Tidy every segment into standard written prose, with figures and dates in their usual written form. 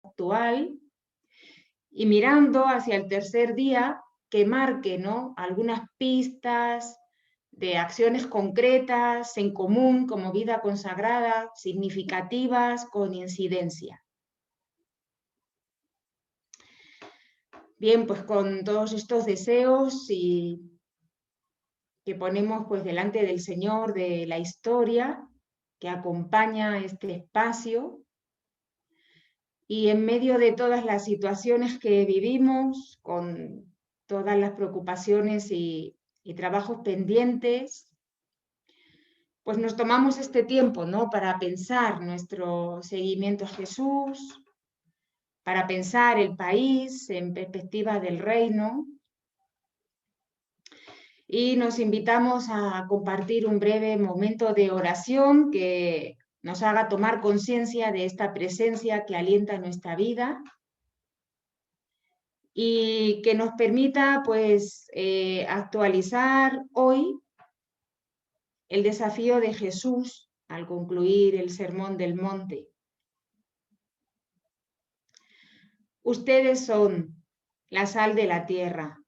actual y mirando hacia el tercer día que marque, ¿no?, algunas pistas de acciones concretas en común como vida consagrada, significativas, con incidencia. Bien, pues con todos estos deseos y que ponemos pues delante del Señor de la historia que acompaña este espacio, y en medio de todas las situaciones que vivimos, con todas las preocupaciones y trabajos pendientes, pues nos tomamos este tiempo, ¿no?, para pensar nuestro seguimiento a Jesús, para pensar el país en perspectiva del reino, y nos invitamos a compartir un breve momento de oración que nos haga tomar conciencia de esta presencia que alienta nuestra vida y que nos permita pues actualizar hoy el desafío de Jesús al concluir el Sermón del Monte. Ustedes son la sal de la tierra,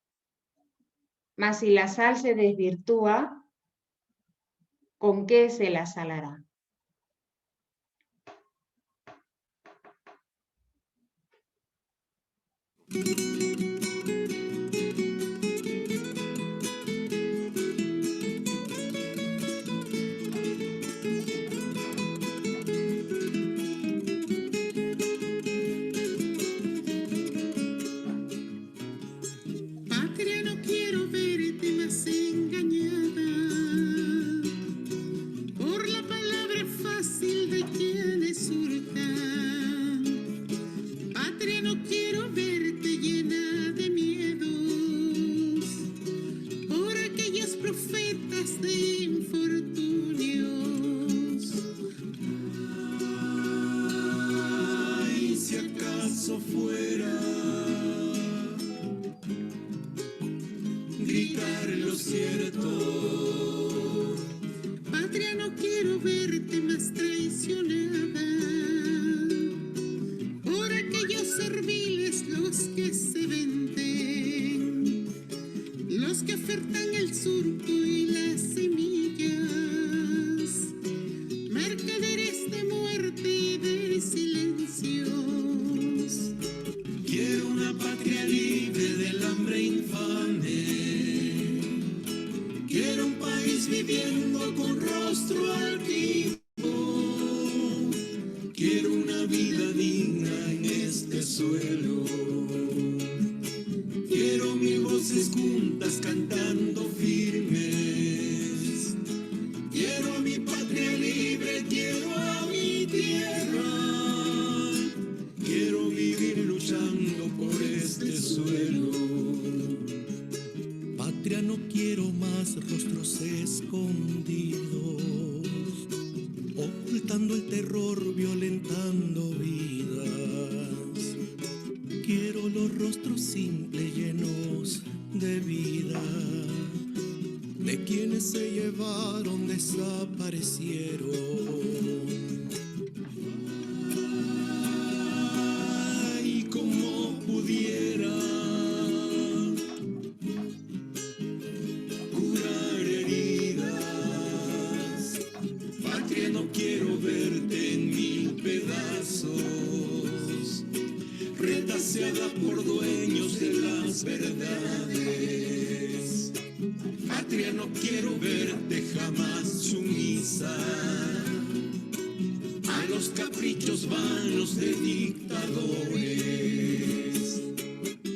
mas si la sal se desvirtúa, ¿con qué se la salará? Patria, no quiero verte más engañada por la palabra fácil de quienes hurtan. Patria, no quiero verte llena de miedos por aquellos profetas de infortunios. Ay, si acaso fuera gritar lo cierto. Patria, no quiero verte más traicionada por aquellos serviles, los que se venden, los que ofertan el surco y las semillas, mercaderes de muerte y de silencios. Quiero una patria libre del hambre infame. Quiero un país viviendo con rostro altivo. Quiero una vida digna en este suelo. Quiero mil voces juntas cantando firmes. Quiero a mi patria libre, quiero a mi tierra. Quiero vivir luchando por este suelo. Patria, no quiero más rostros escondidos, ocultando el terror, violentando vidas. Quiero los rostros simples, llenos de vida, de quienes se llevaron, desaparecieron. Ay, como pudiera curar heridas. Patria, no quiero verte en mil pedazos, retaseada por dueños de las verdades. Patria, no quiero verte jamás sumisa a los caprichos vanos de dictadores.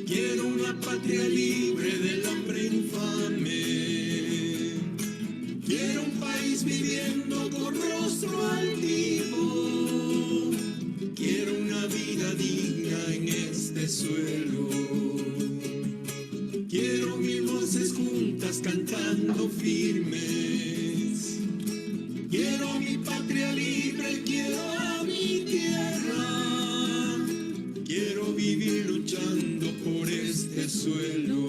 Quiero una patria libre del hambre infame. Quiero un país viviendo con rostro altivo. Quiero una vida digna en este suelo. Quiero mil voces juntas cantando firmes. Quiero a mi patria libre, quiero a mi tierra. Quiero vivir luchando por este suelo.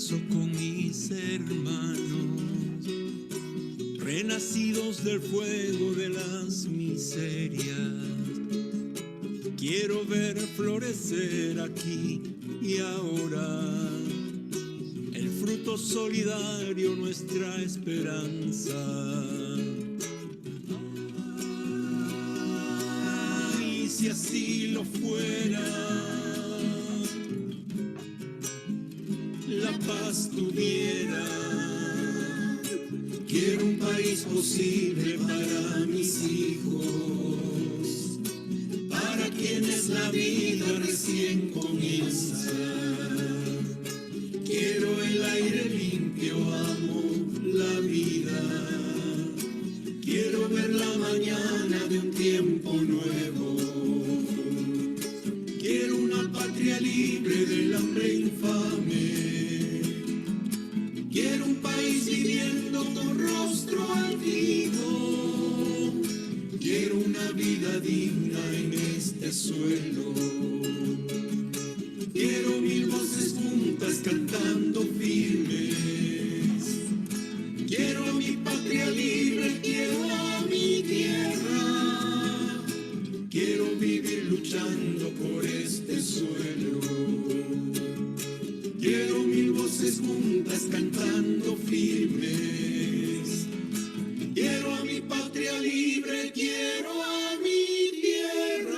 abrazo con mis hermanos, renacidos del fuego de las miserias. Quiero ver florecer aquí y ahora el fruto solidario, nuestra esperanza. Ay, si así lo fuera, la paz tuviera. Quiero un país posible para mis hijos, para quienes la vida recién comienza. Quiero el aire limpio, amo la vida. Quiero ver la mañana de un tiempo nuevo. Quiero una patria libre del hambre infame. Quiero un país viviendo con rostro altivo. Quiero una vida digna en este suelo. Quiero mil voces juntas cantando firmes. Quiero a mi patria libre, quiero a mi tierra. Quiero vivir luchando por este suelo. Quiero mil voces juntas cantando firmes. Quiero a mi patria libre, quiero a mi tierra.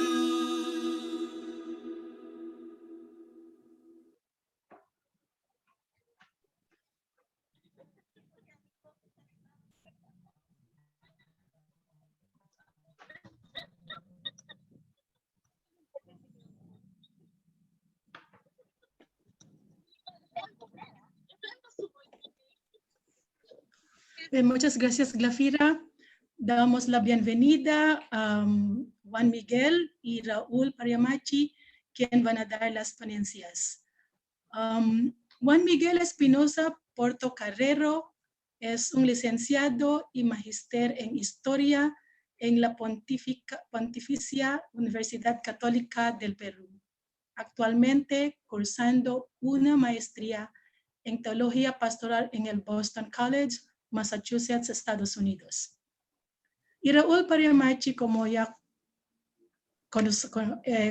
Muchas gracias, Glafira. Damos la bienvenida a Juan Miguel y Raúl Pariamachi, quien van a dar las ponencias. Juan Miguel Espinosa Portocarrero es un licenciado y magíster en Historia en la Pontificia Universidad Católica del Perú, actualmente cursando una maestría en Teología Pastoral en el Boston College, Massachusetts, Estados Unidos. Y Raúl Pariamachi, como ya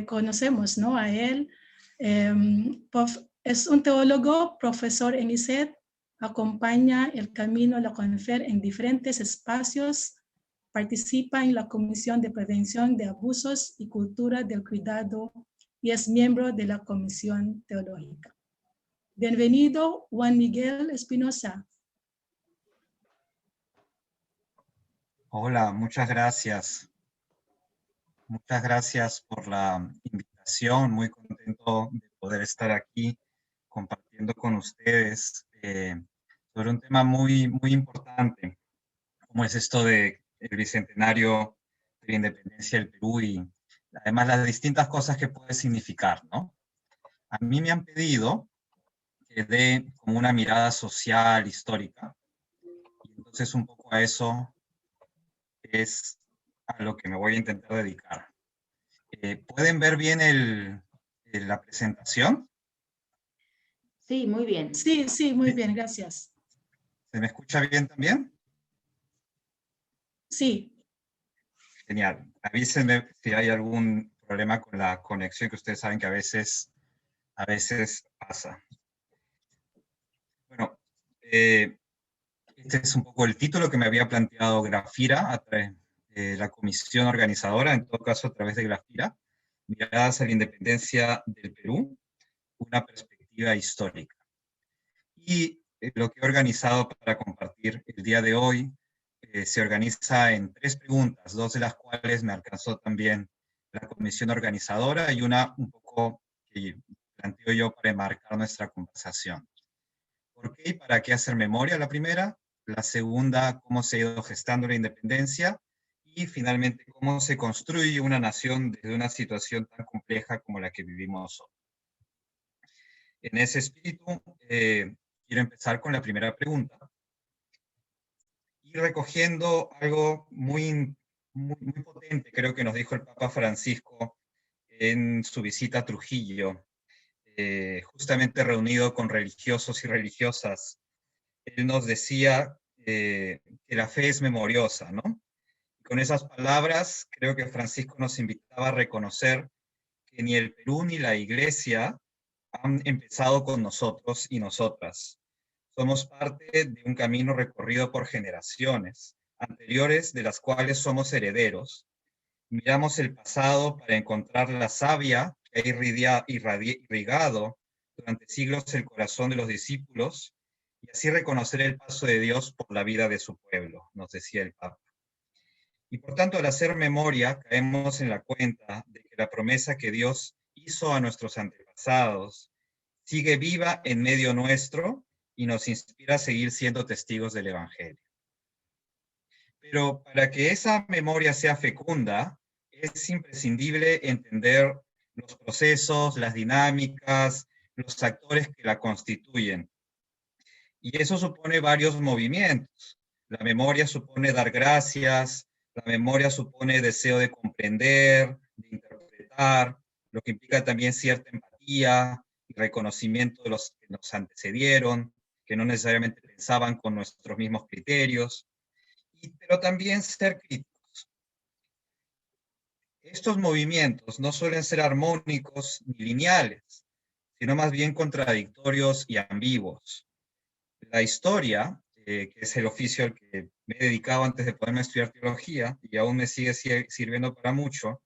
conocemos, ¿no? A él, es un teólogo, profesor en ISET, acompaña el Camino a la Confer en diferentes espacios, participa en la Comisión de Prevención de Abusos y Cultura del Cuidado y es miembro de la Comisión Teológica. Bienvenido, Juan Miguel Espinosa. Hola, muchas gracias. Muchas gracias por la invitación. Muy contento de poder estar aquí compartiendo con ustedes sobre un tema muy importante, como es esto del bicentenario de la independencia del Perú y además las distintas cosas que puede significar, ¿no? A mí me han pedido que dé como una mirada social, histórica, y entonces un poco a eso es a lo que me voy a intentar dedicar. ¿Pueden ver bien la presentación? Sí, muy bien. Sí, muy bien, gracias. ¿Se me escucha bien también? Sí. Genial. Avísenme si hay algún problema con la conexión, que ustedes saben que a veces pasa. Bueno, este es un poco el título que me había planteado Glafira a través de la comisión organizadora, en todo caso a través de Glafira, Miradas a la Independencia del Perú, una perspectiva histórica. Y lo que he organizado para compartir el día de hoy se organiza en 3 preguntas, 2 de las cuales me alcanzó también la comisión organizadora y una un poco que planteo yo para enmarcar nuestra conversación. ¿Por qué y para qué hacer memoria? La primera. La segunda, cómo se ha ido gestando la independencia. Y finalmente, cómo se construye una nación desde una situación tan compleja como la que vivimos hoy. En ese espíritu, quiero empezar con la primera pregunta. Y recogiendo algo muy potente, creo que nos dijo el Papa Francisco en su visita a Trujillo, justamente reunido con religiosos y religiosas, él nos decía que la fe es memoriosa, ¿no? Con esas palabras, creo que Francisco nos invitaba a reconocer que ni el Perú ni la Iglesia han empezado con nosotros y nosotras. Somos parte de un camino recorrido por generaciones anteriores de las cuales somos herederos. Miramos el pasado para encontrar la savia que ha irrigado durante siglos el corazón de los discípulos y así reconocer el paso de Dios por la vida de su pueblo, nos decía el Papa. Y por tanto, al hacer memoria, caemos en la cuenta de que la promesa que Dios hizo a nuestros antepasados sigue viva en medio nuestro y nos inspira a seguir siendo testigos del Evangelio. Pero para que esa memoria sea fecunda, es imprescindible entender los procesos, las dinámicas, los actores que la constituyen. Y eso supone varios movimientos. La memoria supone dar gracias, la memoria supone deseo de comprender, de interpretar, lo que implica también cierta empatía y reconocimiento de los que nos antecedieron, que no necesariamente pensaban con nuestros mismos criterios, pero también ser críticos. Estos movimientos no suelen ser armónicos ni lineales, sino más bien contradictorios y ambiguos. La historia, que es el oficio al que me he dedicado antes de poderme estudiar teología, y aún me sigue sirviendo para mucho,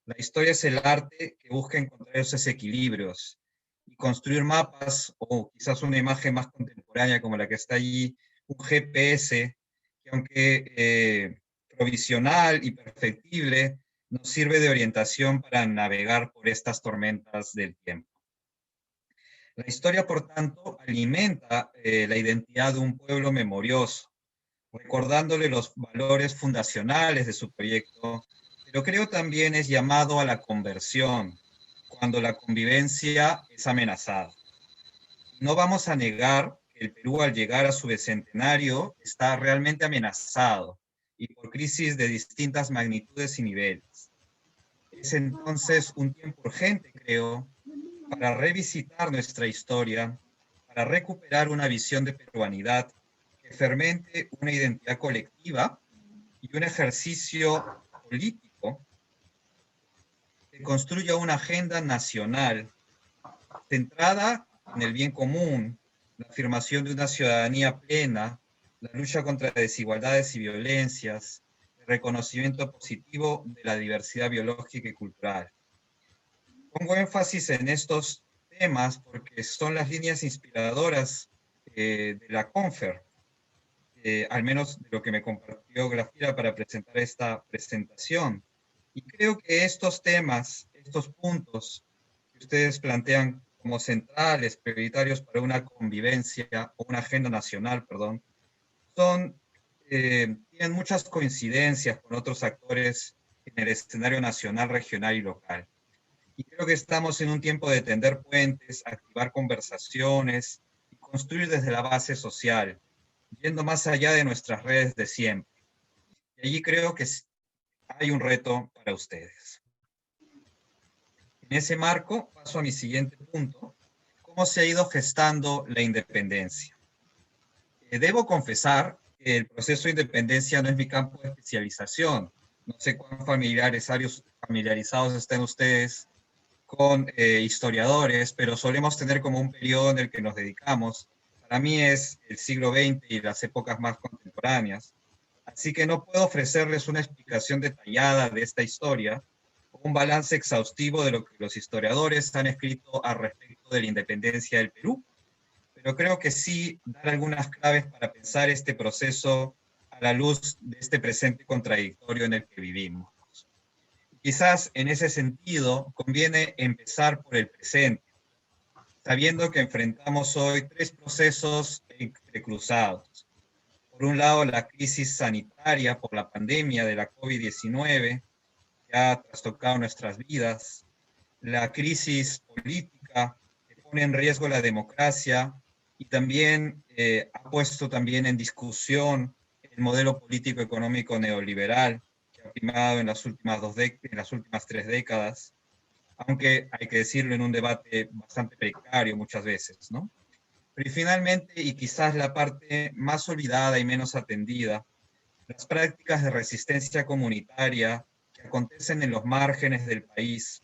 la historia es el arte que busca encontrar esos equilibrios y construir mapas, o quizás una imagen más contemporánea como la que está allí, un GPS, que aunque provisional y perfectible, nos sirve de orientación para navegar por estas tormentas del tiempo. La historia, por tanto, alimenta la identidad de un pueblo memorioso, recordándole los valores fundacionales de su proyecto, pero creo también es llamado a la conversión, cuando la convivencia es amenazada. No vamos a negar que el Perú, al llegar a su bicentenario, está realmente amenazado, y por crisis de distintas magnitudes y niveles. Es entonces un tiempo urgente, creo, para revisitar nuestra historia, para recuperar una visión de peruanidad que fermente una identidad colectiva y un ejercicio político que construya una agenda nacional centrada en el bien común, la afirmación de una ciudadanía plena, la lucha contra desigualdades y violencias, el reconocimiento positivo de la diversidad biológica y cultural. Pongo énfasis en estos temas porque son las líneas inspiradoras de la Confer, al menos de lo que me compartió Glafira para presentar esta presentación. Y creo que estos temas, estos puntos que ustedes plantean como centrales, prioritarios para una convivencia o una agenda nacional, perdón, tienen muchas coincidencias con otros actores en el escenario nacional, regional y local. Y creo que estamos en un tiempo de tender puentes, activar conversaciones y construir desde la base social, yendo más allá de nuestras redes de siempre. Y allí creo que hay un reto para ustedes. En ese marco, paso a mi siguiente punto: ¿cómo se ha ido gestando la independencia? Debo confesar que el proceso de independencia no es mi campo de especialización. No sé cuán familiarizados estén ustedes con historiadores, pero solemos tener como un periodo en el que nos dedicamos. Para mí es el siglo XX y las épocas más contemporáneas. Así que no puedo ofrecerles una explicación detallada de esta historia o un balance exhaustivo de lo que los historiadores han escrito al respecto de la independencia del Perú, pero creo que sí dar algunas claves para pensar este proceso a la luz de este presente contradictorio en el que vivimos. Quizás en ese sentido conviene empezar por el presente, sabiendo que enfrentamos hoy tres procesos entrecruzados. Por un lado, la crisis sanitaria por la pandemia de la COVID-19, que ha trastocado nuestras vidas, la crisis política que pone en riesgo la democracia y también ha puesto también en discusión el modelo político-económico neoliberal que ha primado en las últimas 3 décadas. aunque hay que decirlo en un debate bastante precario muchas veces, ¿no? Pero finalmente, y quizás la parte más olvidada y menos atendida, las prácticas de resistencia comunitaria que acontecen en los márgenes del país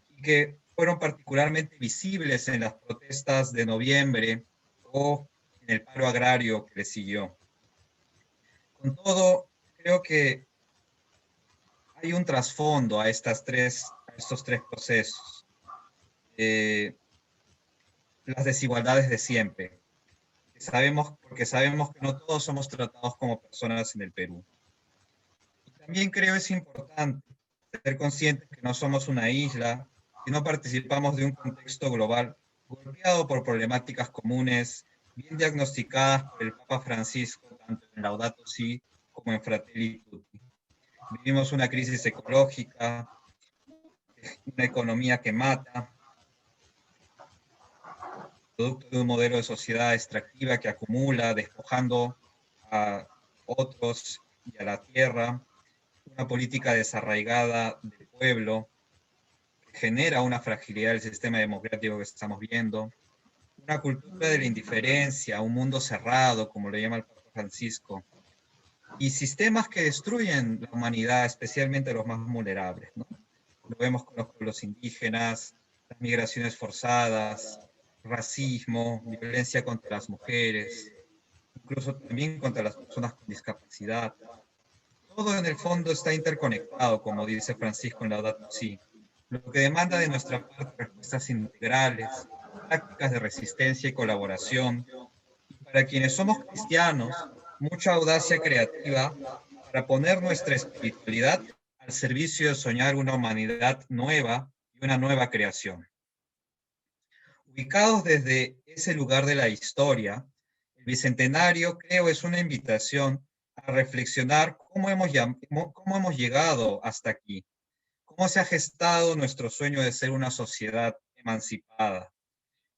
y que fueron particularmente visibles en las protestas de noviembre o en el paro agrario que le siguió. Con todo, creo que hay un trasfondo a estos tres procesos. Las desigualdades de siempre. Porque sabemos que no todos somos tratados como personas en el Perú. Y también creo es importante ser conscientes que no somos una isla, que no participamos de un contexto global golpeado por problemáticas comunes, bien diagnosticadas por el Papa Francisco, tanto en Laudato Si como en Fratelli Tutti. Vivimos una crisis ecológica, una economía que mata, producto de un modelo de sociedad extractiva que acumula, despojando a otros y a la tierra, una política desarraigada del pueblo, que genera una fragilidad del sistema democrático que estamos viendo, una cultura de la indiferencia, un mundo cerrado, como lo llama el Papa Francisco, y sistemas que destruyen la humanidad, especialmente a los más vulnerables, ¿no? Lo vemos con los pueblos indígenas, las migraciones forzadas, racismo, violencia contra las mujeres, incluso también contra las personas con discapacidad. Todo en el fondo está interconectado, como dice Francisco en Laudato Si, lo que demanda de nuestra parte respuestas integrales, prácticas de resistencia y colaboración, y para quienes somos cristianos, mucha audacia creativa para poner nuestra espiritualidad al servicio de soñar una humanidad nueva y una nueva creación. Ubicados desde ese lugar de la historia, el Bicentenario creo es una invitación a reflexionar cómo hemos llegado hasta aquí, cómo se ha gestado nuestro sueño de ser una sociedad emancipada.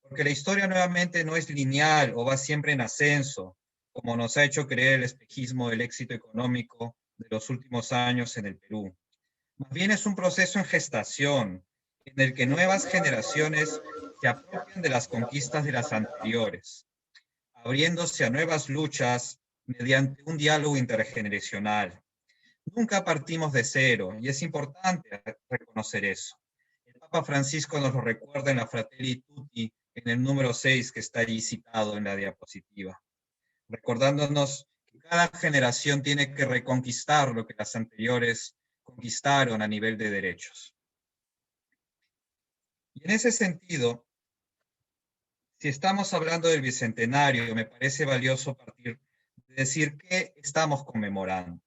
Porque la historia nuevamente no es lineal o va siempre en ascenso, como nos ha hecho creer el espejismo del éxito económico de los últimos años en el Perú. Más bien es un proceso en gestación, en el que nuevas generaciones se apropian de las conquistas de las anteriores, abriéndose a nuevas luchas mediante un diálogo intergeneracional. Nunca partimos de cero, y es importante reconocer eso. El Papa Francisco nos lo recuerda en la Fratelli Tutti, en el número 6 que está allí citado en la diapositiva, recordándonos que cada generación tiene que reconquistar lo que las anteriores conquistaron a nivel de derechos. Y en ese sentido, si estamos hablando del Bicentenario, me parece valioso partir de decir qué estamos conmemorando.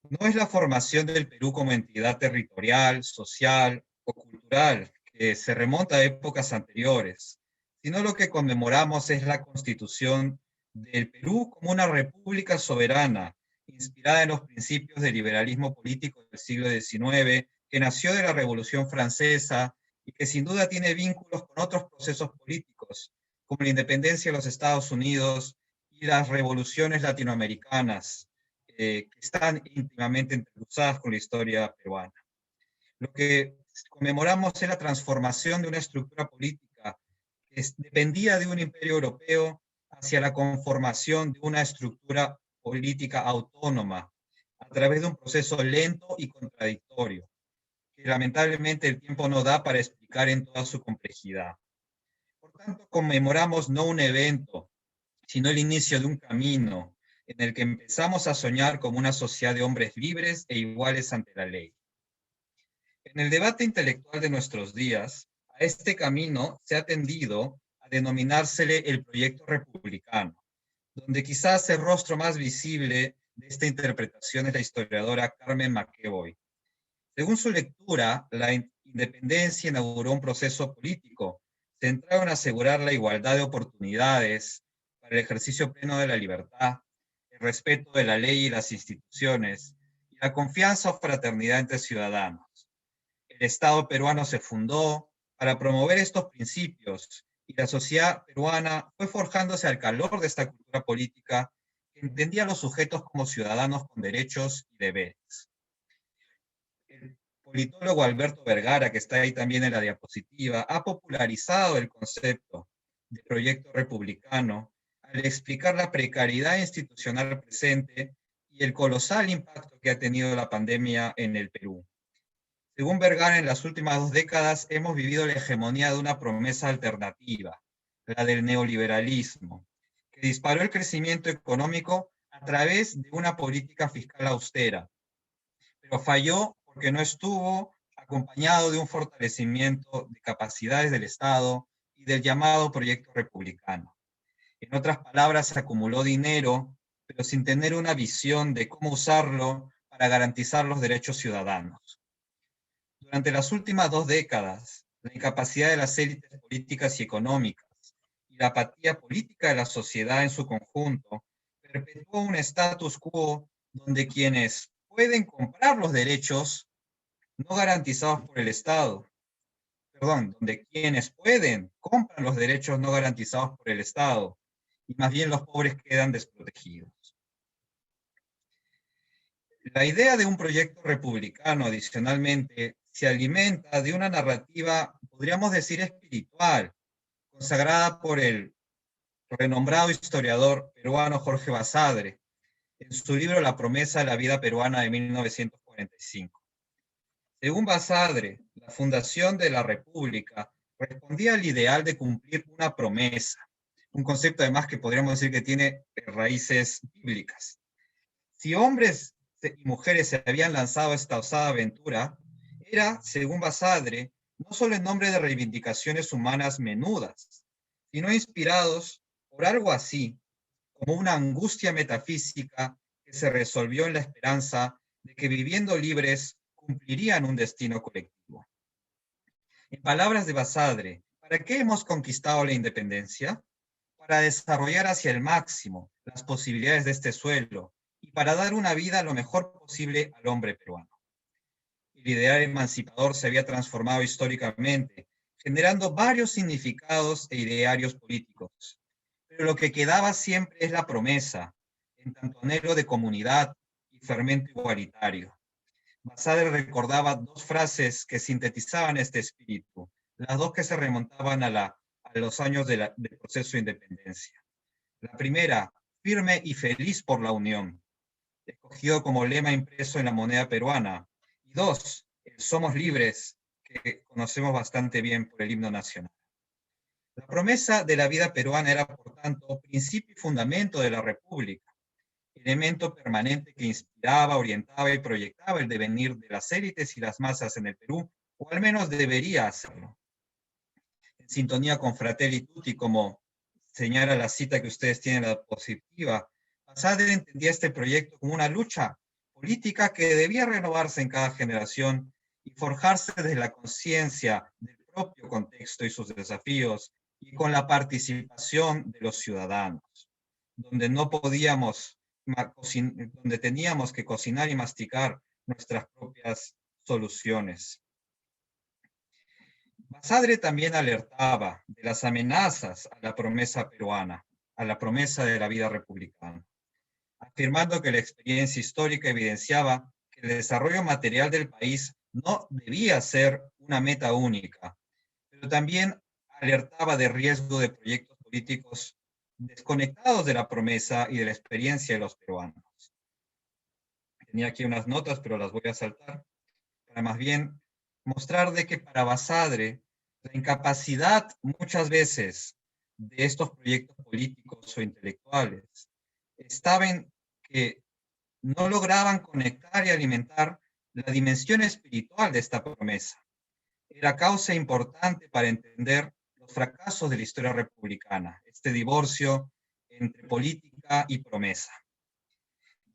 No es la formación del Perú como entidad territorial, social o cultural, que se remonta a épocas anteriores, sino lo que conmemoramos es la constitución del Perú como una república soberana, inspirada en los principios del liberalismo político del siglo XIX, que nació de la Revolución Francesa y que sin duda tiene vínculos con otros procesos políticos, como la independencia de los Estados Unidos y las revoluciones latinoamericanas, que están íntimamente entrecruzadas con la historia peruana. Lo que conmemoramos es la transformación de una estructura política que dependía de un imperio europeo hacia la conformación de una estructura política autónoma a través de un proceso lento y contradictorio, que lamentablemente el tiempo no da para explicar en toda su complejidad. Por tanto, conmemoramos no un evento, sino el inicio de un camino en el que empezamos a soñar como una sociedad de hombres libres e iguales ante la ley. En el debate intelectual de nuestros días, a este camino se ha tendido a denominársele el proyecto republicano, donde quizás el rostro más visible de esta interpretación es la historiadora Carmen McEvoy. Según su lectura, la independencia inauguró un proceso político centrado en asegurar la igualdad de oportunidades para el ejercicio pleno de la libertad, el respeto de la ley y las instituciones, y la confianza o fraternidad entre ciudadanos. El Estado peruano se fundó para promover estos principios y la sociedad peruana fue forjándose al calor de esta cultura política que entendía a los sujetos como ciudadanos con derechos y deberes. politólogo Alberto Vergara, que está ahí también en la diapositiva, ha popularizado el concepto de proyecto republicano al explicar la precariedad institucional presente y el colosal impacto que ha tenido la pandemia en el Perú. Según Vergara, en las últimas 2 décadas hemos vivido la hegemonía de una promesa alternativa, la del neoliberalismo, que disparó el crecimiento económico a través de una política fiscal austera, pero falló porque no estuvo acompañado de un fortalecimiento de capacidades del Estado y del llamado proyecto republicano. En otras palabras, se acumuló dinero, pero sin tener una visión de cómo usarlo para garantizar los derechos ciudadanos. Durante las últimas 2 décadas, la incapacidad de las élites políticas y económicas y la apatía política de la sociedad en su conjunto perpetuó un status quo donde quienes pueden comprar los derechos no garantizados por el Estado, donde quienes pueden compran los derechos no garantizados por el Estado, y más bien los pobres quedan desprotegidos. La idea de un proyecto republicano, adicionalmente, se alimenta de una narrativa, podríamos decir, espiritual, consagrada por el renombrado historiador peruano Jorge Basadre, en su libro La promesa de la vida peruana de 1945. Según Basadre, la fundación de la República respondía al ideal de cumplir una promesa, un concepto además que podríamos decir que tiene raíces bíblicas. Si hombres y mujeres se habían lanzado a esta osada aventura, era, según Basadre, no solo en nombre de reivindicaciones humanas menudas, sino inspirados por algo así, como una angustia metafísica que se resolvió en la esperanza de que viviendo libres cumplirían un destino colectivo. En palabras de Basadre, ¿para qué hemos conquistado la independencia? Para desarrollar hacia el máximo las posibilidades de este suelo y para dar una vida lo mejor posible al hombre peruano. El ideal emancipador se había transformado históricamente, generando varios significados e idearios políticos. Pero lo que quedaba siempre es la promesa, en tanto anhelo de comunidad y fermento igualitario. Basadre recordaba 2 frases que sintetizaban este espíritu, las 2 que se remontaban a los años del proceso de independencia. La primera, firme y feliz por la unión, escogido como lema impreso en la moneda peruana. Y 2, somos libres, que conocemos bastante bien por el himno nacional. La promesa de la vida peruana era, por tanto, principio y fundamento de la República, elemento permanente que inspiraba, orientaba y proyectaba el devenir de las élites y las masas en el Perú, o al menos debería hacerlo. En sintonía con Fratelli Tutti, como señala la cita que ustedes tienen en la diapositiva, Basadre entendía este proyecto como una lucha política que debía renovarse en cada generación y forjarse desde la conciencia del propio contexto y sus desafíos, y con la participación de los ciudadanos, donde no podíamos, donde teníamos que cocinar y masticar nuestras propias soluciones. Basadre también alertaba de las amenazas a la promesa peruana, a la promesa de la vida republicana, afirmando que la experiencia histórica evidenciaba que el desarrollo material del país no debía ser una meta única, pero también alertaba de riesgo de proyectos políticos desconectados de la promesa y de la experiencia de los peruanos. Tenía aquí unas notas, pero las voy a saltar, para más bien mostrar de que para Basadre la incapacidad muchas veces de estos proyectos políticos o intelectuales estaba en que no lograban conectar y alimentar la dimensión espiritual de esta promesa. Era causa importante para entender los fracasos de la historia republicana, este divorcio entre política y promesa.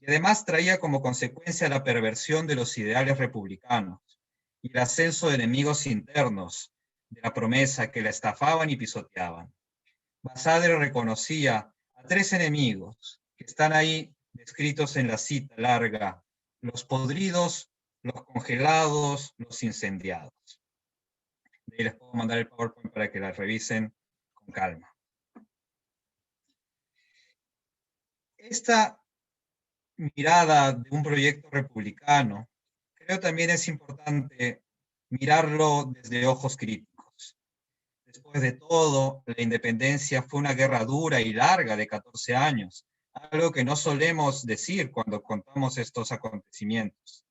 Y además traía como consecuencia la perversión de los ideales republicanos y el ascenso de enemigos internos de la promesa que la estafaban y pisoteaban. Basadre reconocía a 3 enemigos que están ahí descritos en la cita larga: los podridos, los congelados, los incendiados. De ahí les puedo mandar el PowerPoint para que la revisen con calma. Esta mirada de un proyecto republicano creo también es importante mirarlo desde ojos críticos. Después de todo, la independencia fue una guerra dura y larga de 14 años, algo que no solemos decir cuando contamos estos acontecimientos.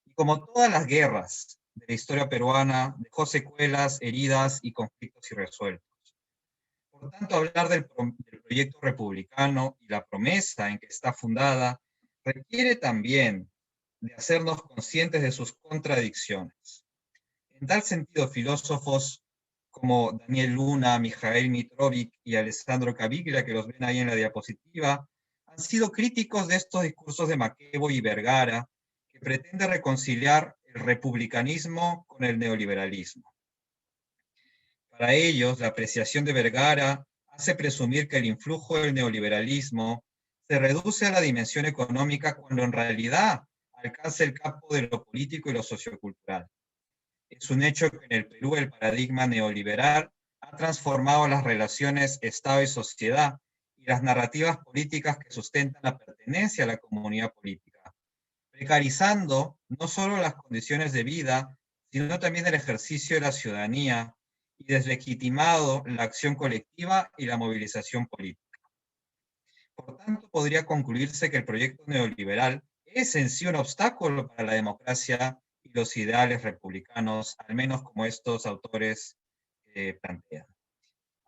Y como todas las guerras de la historia peruana, dejó secuelas, heridas y conflictos irresueltos. Por tanto, hablar del proyecto republicano y la promesa en que está fundada requiere también de hacernos conscientes de sus contradicciones. En tal sentido, filósofos como Daniel Luna, Mikhail Mitrovic y Alessandro Caviglia, que los ven ahí en la diapositiva, han sido críticos de estos discursos de Macebo y Vergara, que pretende reconciliar el republicanismo con el neoliberalismo. Para ellos, la apreciación de Vergara hace presumir que el influjo del neoliberalismo se reduce a la dimensión económica cuando en realidad alcanza el campo de lo político y lo sociocultural. Es un hecho que en el Perú el paradigma neoliberal ha transformado las relaciones Estado y sociedad y las narrativas políticas que sustentan la pertenencia a la comunidad política, precarizando no solo las condiciones de vida, sino también el ejercicio de la ciudadanía y deslegitimado la acción colectiva y la movilización política. Por tanto, podría concluirse que el proyecto neoliberal es en sí un obstáculo para la democracia y los ideales republicanos, al menos como estos autores plantean.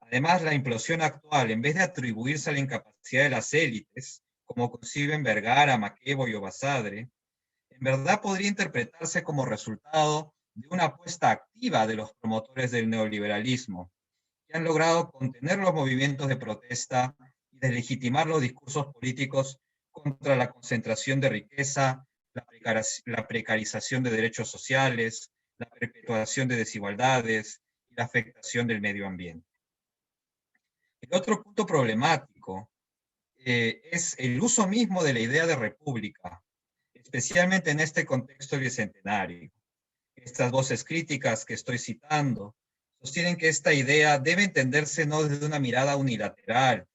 Además, la implosión actual, en vez de atribuirse a la incapacidad de las élites, como conciben Vergara, Macebo y Obasadre, en verdad podría interpretarse como resultado de una apuesta activa de los promotores del neoliberalismo, que han logrado contener los movimientos de protesta y deslegitimar los discursos políticos contra la concentración de riqueza, la precarización de derechos sociales, la perpetuación de desigualdades y la afectación del medio ambiente. El otro punto problemático es el uso mismo de la idea de república, especialmente en este contexto bicentenario. Estas voces críticas que estoy citando sostienen que esta idea debe entenderse no desde una mirada unilateral,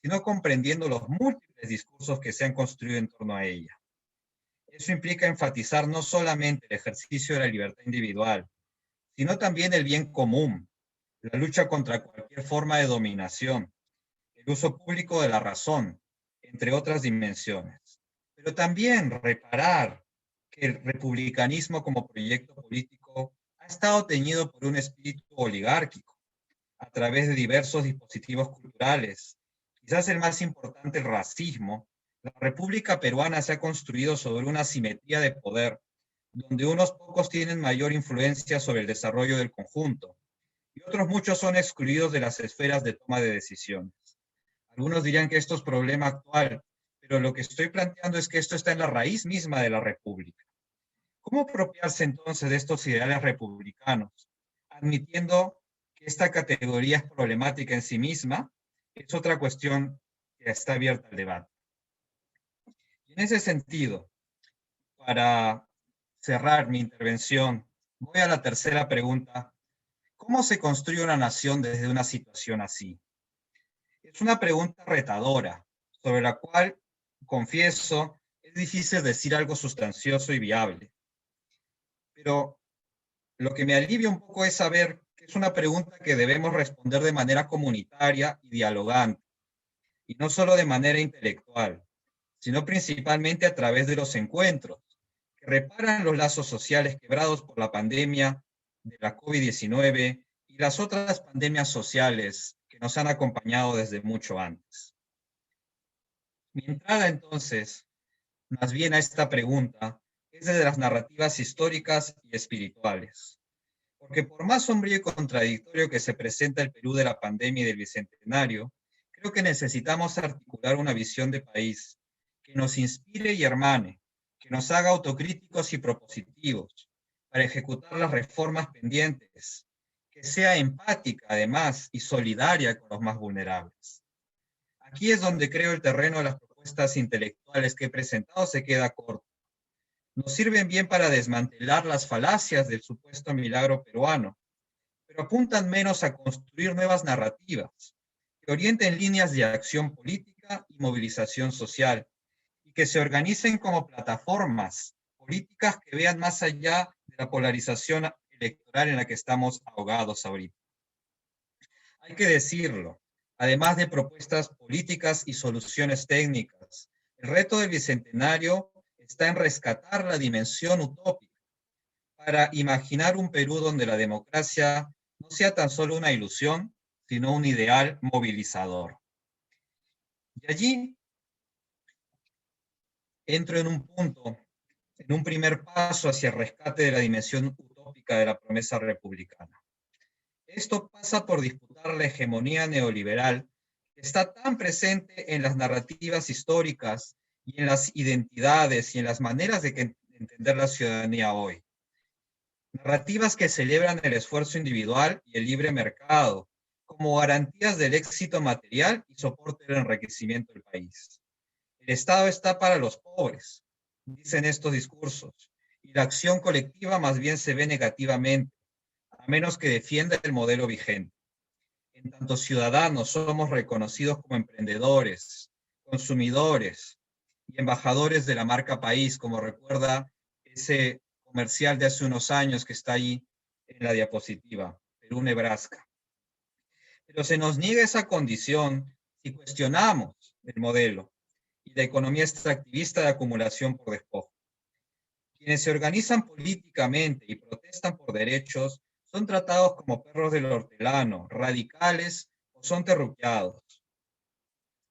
sino comprendiendo los múltiples discursos que se han construido en torno a ella. Eso implica enfatizar no solamente el ejercicio de la libertad individual, sino también el bien común, la lucha contra cualquier forma de dominación, el uso público de la razón, entre otras dimensiones. Pero también reparar que el republicanismo como proyecto político ha estado teñido por un espíritu oligárquico, a través de diversos dispositivos culturales. Quizás el más importante, el racismo. La República Peruana se ha construido sobre una asimetría de poder, donde unos pocos tienen mayor influencia sobre el desarrollo del conjunto, y otros muchos son excluidos de las esferas de toma de decisiones. Algunos dirían que esto es problema actual, pero lo que estoy planteando es que esto está en la raíz misma de la República. ¿Cómo apropiarse entonces de estos ideales republicanos, admitiendo que esta categoría es problemática en sí misma? Es otra cuestión que está abierta al debate. Y en ese sentido, para cerrar mi intervención, voy a la tercera pregunta. ¿Cómo se construye una nación desde una situación así? Es una pregunta retadora, sobre la cual, confieso, es difícil decir algo sustancioso y viable. Pero lo que me alivia un poco es saber que es una pregunta que debemos responder de manera comunitaria y dialogante, y no solo de manera intelectual, sino principalmente a través de los encuentros, que reparan los lazos sociales quebrados por la pandemia de la COVID-19 y las otras pandemias sociales que nos han acompañado desde mucho antes. Mi entrada entonces, más bien a esta pregunta, es desde las narrativas históricas y espirituales. Porque por más sombrío y contradictorio que se presenta el Perú de la pandemia y del Bicentenario, creo que necesitamos articular una visión de país que nos inspire y hermane, que nos haga autocríticos y propositivos para ejecutar las reformas pendientes, que sea empática además y solidaria con los más vulnerables. Aquí es donde creo el terreno de las propuestas intelectuales que he presentado se queda corto. Nos sirven bien para desmantelar las falacias del supuesto milagro peruano, pero apuntan menos a construir nuevas narrativas que orienten líneas de acción política y movilización social y que se organicen como plataformas políticas que vean más allá de la polarización electoral en la que estamos ahogados ahorita. Hay que decirlo, además de propuestas políticas y soluciones técnicas, el reto del Bicentenario está en rescatar la dimensión utópica para imaginar un Perú donde la democracia no sea tan solo una ilusión, sino un ideal movilizador. Y allí entro en un punto, en un primer paso hacia el rescate de la dimensión utópica de la promesa republicana. Esto pasa por disputar la hegemonía neoliberal que está tan presente en las narrativas históricas y en las identidades y en las maneras de entender la ciudadanía hoy. Narrativas que celebran el esfuerzo individual y el libre mercado como garantías del éxito material y soporte del enriquecimiento del país. El Estado está para los pobres, dicen estos discursos, y la acción colectiva más bien se ve negativamente, a menos que defienda el modelo vigente. En tanto ciudadanos somos reconocidos como emprendedores, consumidores y embajadores de la marca país, como recuerda ese comercial de hace unos años que está ahí en la diapositiva, Perú, Nebraska. Pero se nos niega esa condición si cuestionamos el modelo y la economía extractivista de acumulación por despojo. Quienes se organizan políticamente y protestan por derechos son tratados como perros del hortelano, radicales o son terruqueados.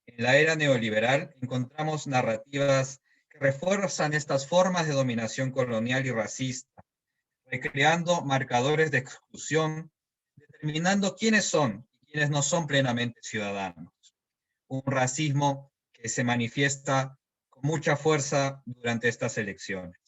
En la era neoliberal encontramos narrativas que refuerzan estas formas de dominación colonial y racista, recreando marcadores de exclusión, determinando quiénes son y quiénes no son plenamente ciudadanos. Un racismo que se manifiesta con mucha fuerza durante estas elecciones.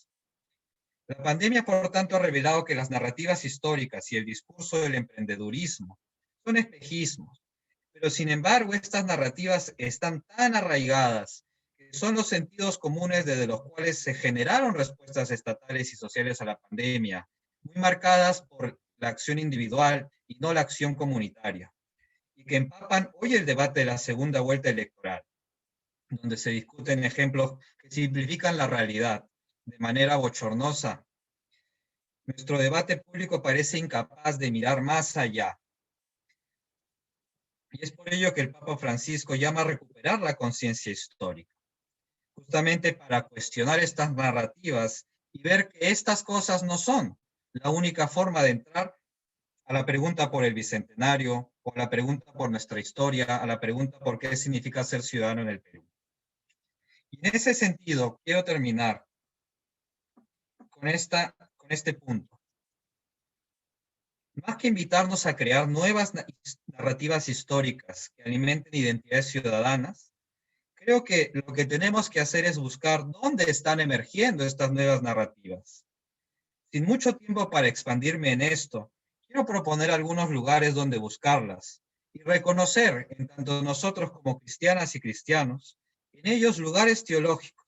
La pandemia, por tanto, ha revelado que las narrativas históricas y el discurso del emprendedurismo son espejismos, pero sin embargo estas narrativas están tan arraigadas que son los sentidos comunes desde los cuales se generaron respuestas estatales y sociales a la pandemia, muy marcadas por la acción individual y no la acción comunitaria, y que empapan hoy el debate de la segunda vuelta electoral, donde se discuten ejemplos que simplifican la realidad de manera bochornosa. Nuestro debate público parece incapaz de mirar más allá. Y es por ello que el Papa Francisco llama a recuperar la conciencia histórica, justamente para cuestionar estas narrativas y ver que estas cosas no son la única forma de entrar a la pregunta por el Bicentenario, o a la pregunta por nuestra historia, a la pregunta por qué significa ser ciudadano en el Perú. Y en ese sentido, quiero terminar con este punto. Más que invitarnos a crear nuevas narrativas históricas que alimenten identidades ciudadanas, creo que lo que tenemos que hacer es buscar dónde están emergiendo estas nuevas narrativas. Sin mucho tiempo para expandirme en esto, quiero proponer algunos lugares donde buscarlas y reconocer, en tanto nosotros como cristianas y cristianos, en ellos lugares teológicos,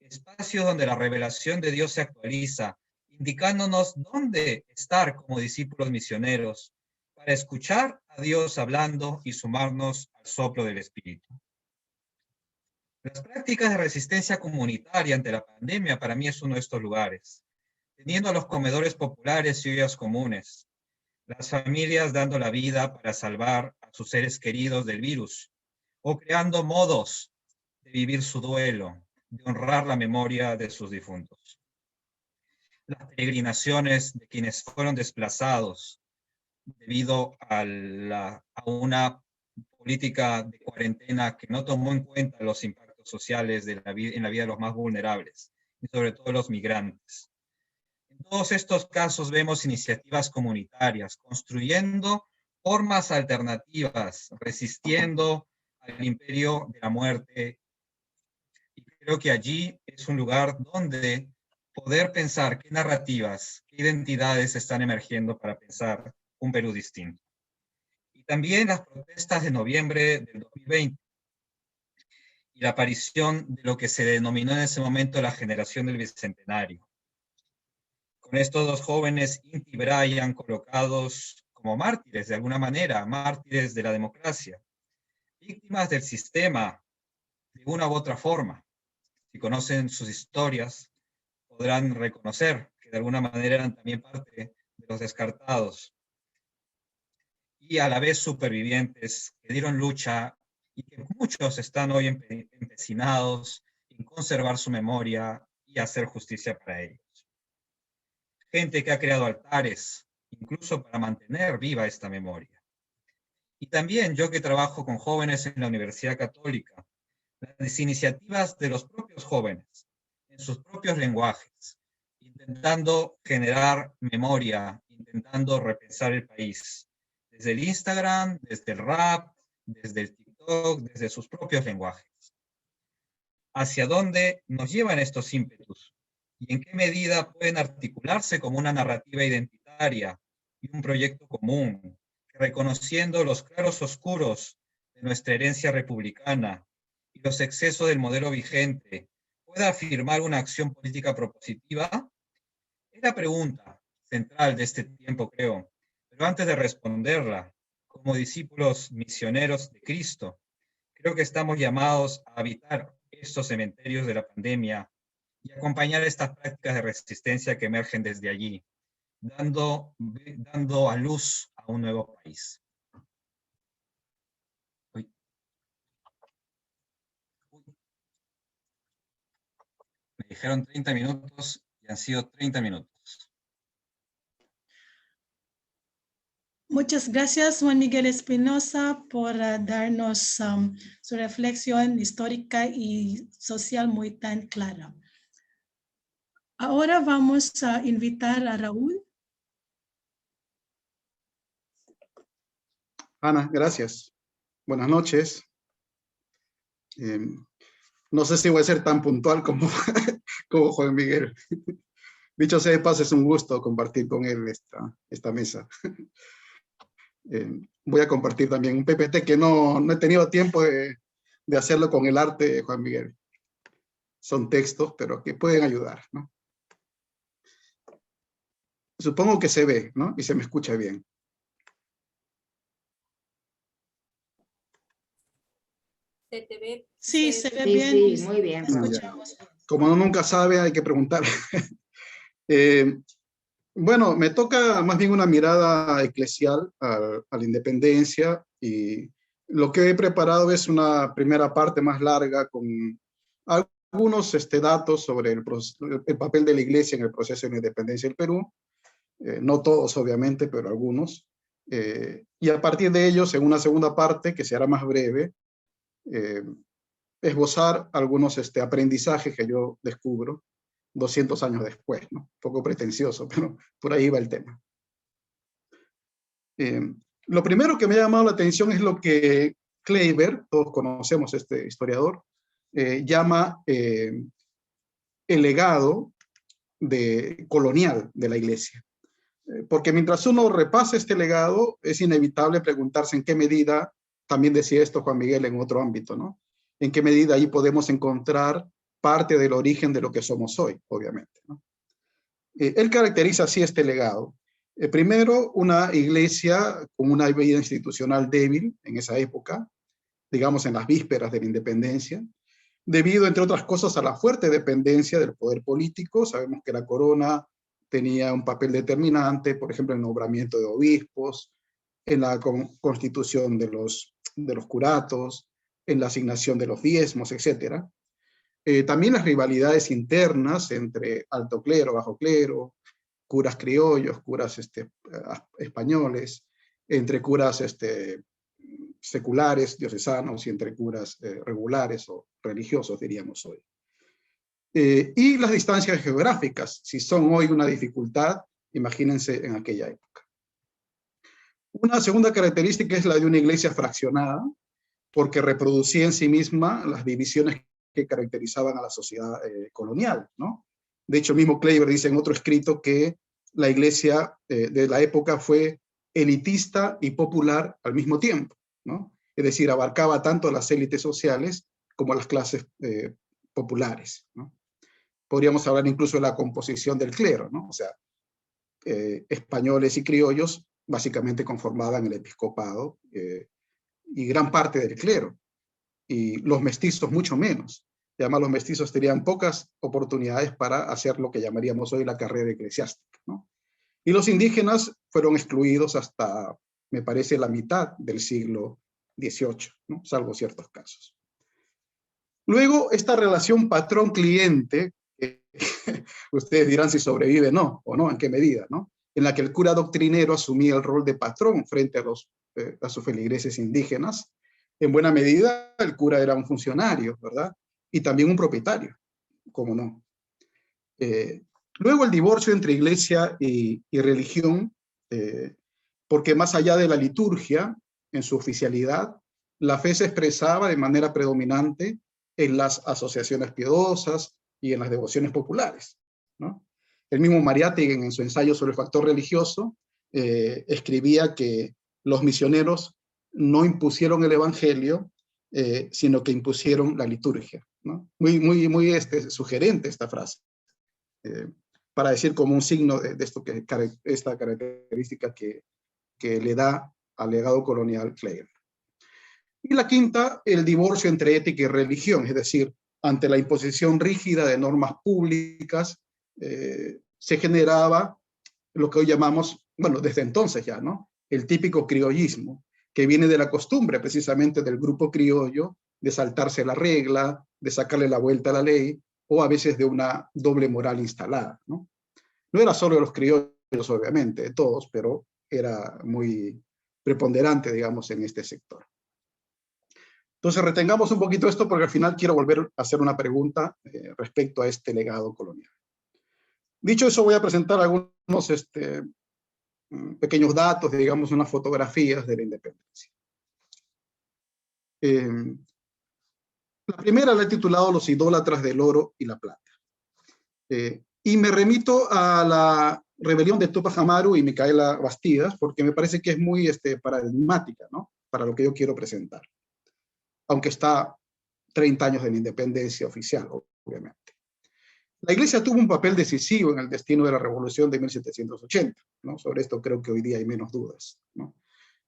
espacios donde la revelación de Dios se actualiza, indicándonos dónde estar como discípulos misioneros para escuchar a Dios hablando y sumarnos al soplo del Espíritu. Las prácticas de resistencia comunitaria ante la pandemia para mí es uno de estos lugares, teniendo los comedores populares y ollas comunes, las familias dando la vida para salvar a sus seres queridos del virus, o creando modos de vivir su duelo, de honrar la memoria de sus difuntos. Las peregrinaciones de quienes fueron desplazados debido a una política de cuarentena que no tomó en cuenta los impactos sociales en la vida de los más vulnerables, y sobre todo los migrantes. En todos estos casos vemos iniciativas comunitarias, construyendo formas alternativas, resistiendo al imperio de la muerte. Y creo que allí es un lugar donde poder pensar qué narrativas, qué identidades están emergiendo para pensar un Perú distinto. Y también las protestas de noviembre del 2020 y la aparición de lo que se denominó en ese momento la generación del Bicentenario. Con estos dos jóvenes, Inti y Brian, colocados como mártires de alguna manera, mártires de la democracia, víctimas del sistema de una u otra forma. Si conocen sus historias, podrán reconocer que de alguna manera eran también parte de los descartados, y a la vez supervivientes que dieron lucha y que muchos están hoy empecinados en conservar su memoria y hacer justicia para ellos. Gente que ha creado altares, incluso para mantener viva esta memoria. Y también yo que trabajo con jóvenes en la Universidad Católica, las iniciativas de los propios jóvenes, en sus propios lenguajes, intentando generar memoria, intentando repensar el país, desde el Instagram, desde el rap, desde el TikTok, desde sus propios lenguajes. ¿Hacia dónde nos llevan estos ímpetus? ¿Y en qué medida pueden articularse como una narrativa identitaria y un proyecto común, que reconociendo los claros oscuros de nuestra herencia republicana y los excesos del modelo vigente, pueda afirmar una acción política propositiva? Es la pregunta central de este tiempo, creo. Pero antes de responderla, como discípulos misioneros de Cristo, creo que estamos llamados a habitar estos cementerios de la pandemia y acompañar estas prácticas de resistencia que emergen desde allí, dando a luz a un nuevo país. Me dijeron 30 minutos y han sido 30 minutos. Muchas gracias, Juan Miguel Espinosa, por darnos su reflexión histórica y social muy tan clara. Ahora vamos a invitar a Raúl. Ana, gracias. Buenas noches. No sé si voy a ser tan puntual como, como Juan Miguel. Dicho sea de paso, es un gusto compartir con él esta mesa. Voy a compartir también un PPT que no he tenido tiempo de hacerlo con el arte de Juan Miguel. Son textos, pero que pueden ayudar, ¿no? Supongo que se ve, ¿no? Y se me escucha bien. ¿Se te ve? Sí, se ve Sí, bien. sí, muy bien. Escuchamos. Como uno nunca sabe, hay que preguntar. Bueno, me toca más bien una mirada eclesial a la independencia, y lo que he preparado es una primera parte más larga con algunos datos sobre el papel de la Iglesia en el proceso de la independencia del Perú. No todos, obviamente, pero algunos. Y a partir de ellos, en una segunda parte, que será más breve, esbozar algunos aprendizajes que yo descubro 200 años después, ¿no? Un poco pretencioso, pero por ahí va el tema. Lo primero que me ha llamado la atención es lo que Kleiber, todos conocemos este historiador, llama el legado colonial de la Iglesia. Porque mientras uno repasa este legado, es inevitable preguntarse en qué medida, también decía esto Juan Miguel en otro ámbito, ¿no? En qué medida ahí podemos encontrar parte del origen de lo que somos hoy, obviamente, ¿no? Él caracteriza así este legado. Primero, una iglesia con una vida institucional débil en esa época, digamos en las vísperas de la independencia, debido, entre otras cosas, a la fuerte dependencia del poder político. Sabemos que la corona tenía un papel determinante, por ejemplo, en el nombramiento de obispos, en la constitución de los curatos, en la asignación de los diezmos, etc. También las rivalidades internas entre alto clero, bajo clero, curas criollos, curas españoles, entre curas seculares, diocesanos, y entre curas regulares o religiosos, diríamos hoy. Y las distancias geográficas, si son hoy una dificultad, imagínense en aquella época. Una segunda característica es la de una iglesia fraccionada, porque reproducía en sí misma las divisiones que caracterizaban a la sociedad colonial, ¿no? De hecho, mismo Kleiber dice en otro escrito que la iglesia de la época fue elitista y popular al mismo tiempo, ¿no? Es decir, abarcaba tanto las élites sociales como las clases populares, ¿no? Podríamos hablar incluso de la composición del clero, ¿no? O sea, españoles y criollos básicamente conformaban el episcopado y gran parte del clero, y los mestizos mucho menos. y además los mestizos tenían pocas oportunidades para hacer lo que llamaríamos hoy la carrera eclesiástica, ¿no? Y los indígenas fueron excluidos hasta, me parece, la mitad del siglo XVIII, ¿no? Salvo ciertos casos. Luego, esta relación patrón-cliente, ustedes dirán si sobrevive o no, en qué medida, ¿no? En la que el cura doctrinero asumía el rol de patrón frente a sus feligreses indígenas. En buena medida, el cura era un funcionario, ¿verdad? Y también un propietario, ¿cómo no? Luego el divorcio entre iglesia y religión, porque más allá de la liturgia, en su oficialidad, la fe se expresaba de manera predominante en las asociaciones piadosas y en las devociones populares, ¿no? El mismo Mariátegui, en su ensayo sobre el factor religioso, escribía que los misioneros no impusieron el evangelio, sino que impusieron la liturgia, ¿no? Muy sugerente esta frase, para decir como un signo de esta característica que le da al legado colonial Kleiber. Y la quinta, el divorcio entre ética y religión, es decir, ante la imposición rígida de normas públicas, se generaba lo que hoy llamamos, bueno, desde entonces ya, ¿no? El típico criollismo, que viene de la costumbre precisamente del grupo criollo de saltarse la regla, de sacarle la vuelta a la ley, o a veces de una doble moral instalada, ¿no? No era solo de los criollos, obviamente, de todos, pero era muy preponderante, digamos, en este sector. Entonces, retengamos un poquito esto porque al final quiero volver a hacer una pregunta respecto a este legado colonial. Dicho eso, voy a presentar algunos pequeños datos, digamos, unas fotografías de la independencia. La primera la he titulado Los idólatras del oro y la plata. Y me remito a la rebelión de Tupac Amaru y Micaela Bastidas, porque me parece que es muy paradigmática, ¿no? Para lo que yo quiero presentar. Aunque está 30 años de la independencia oficial, obviamente. La Iglesia tuvo un papel decisivo en el destino de la Revolución de 1780, ¿no? Sobre esto creo que hoy día hay menos dudas, ¿no?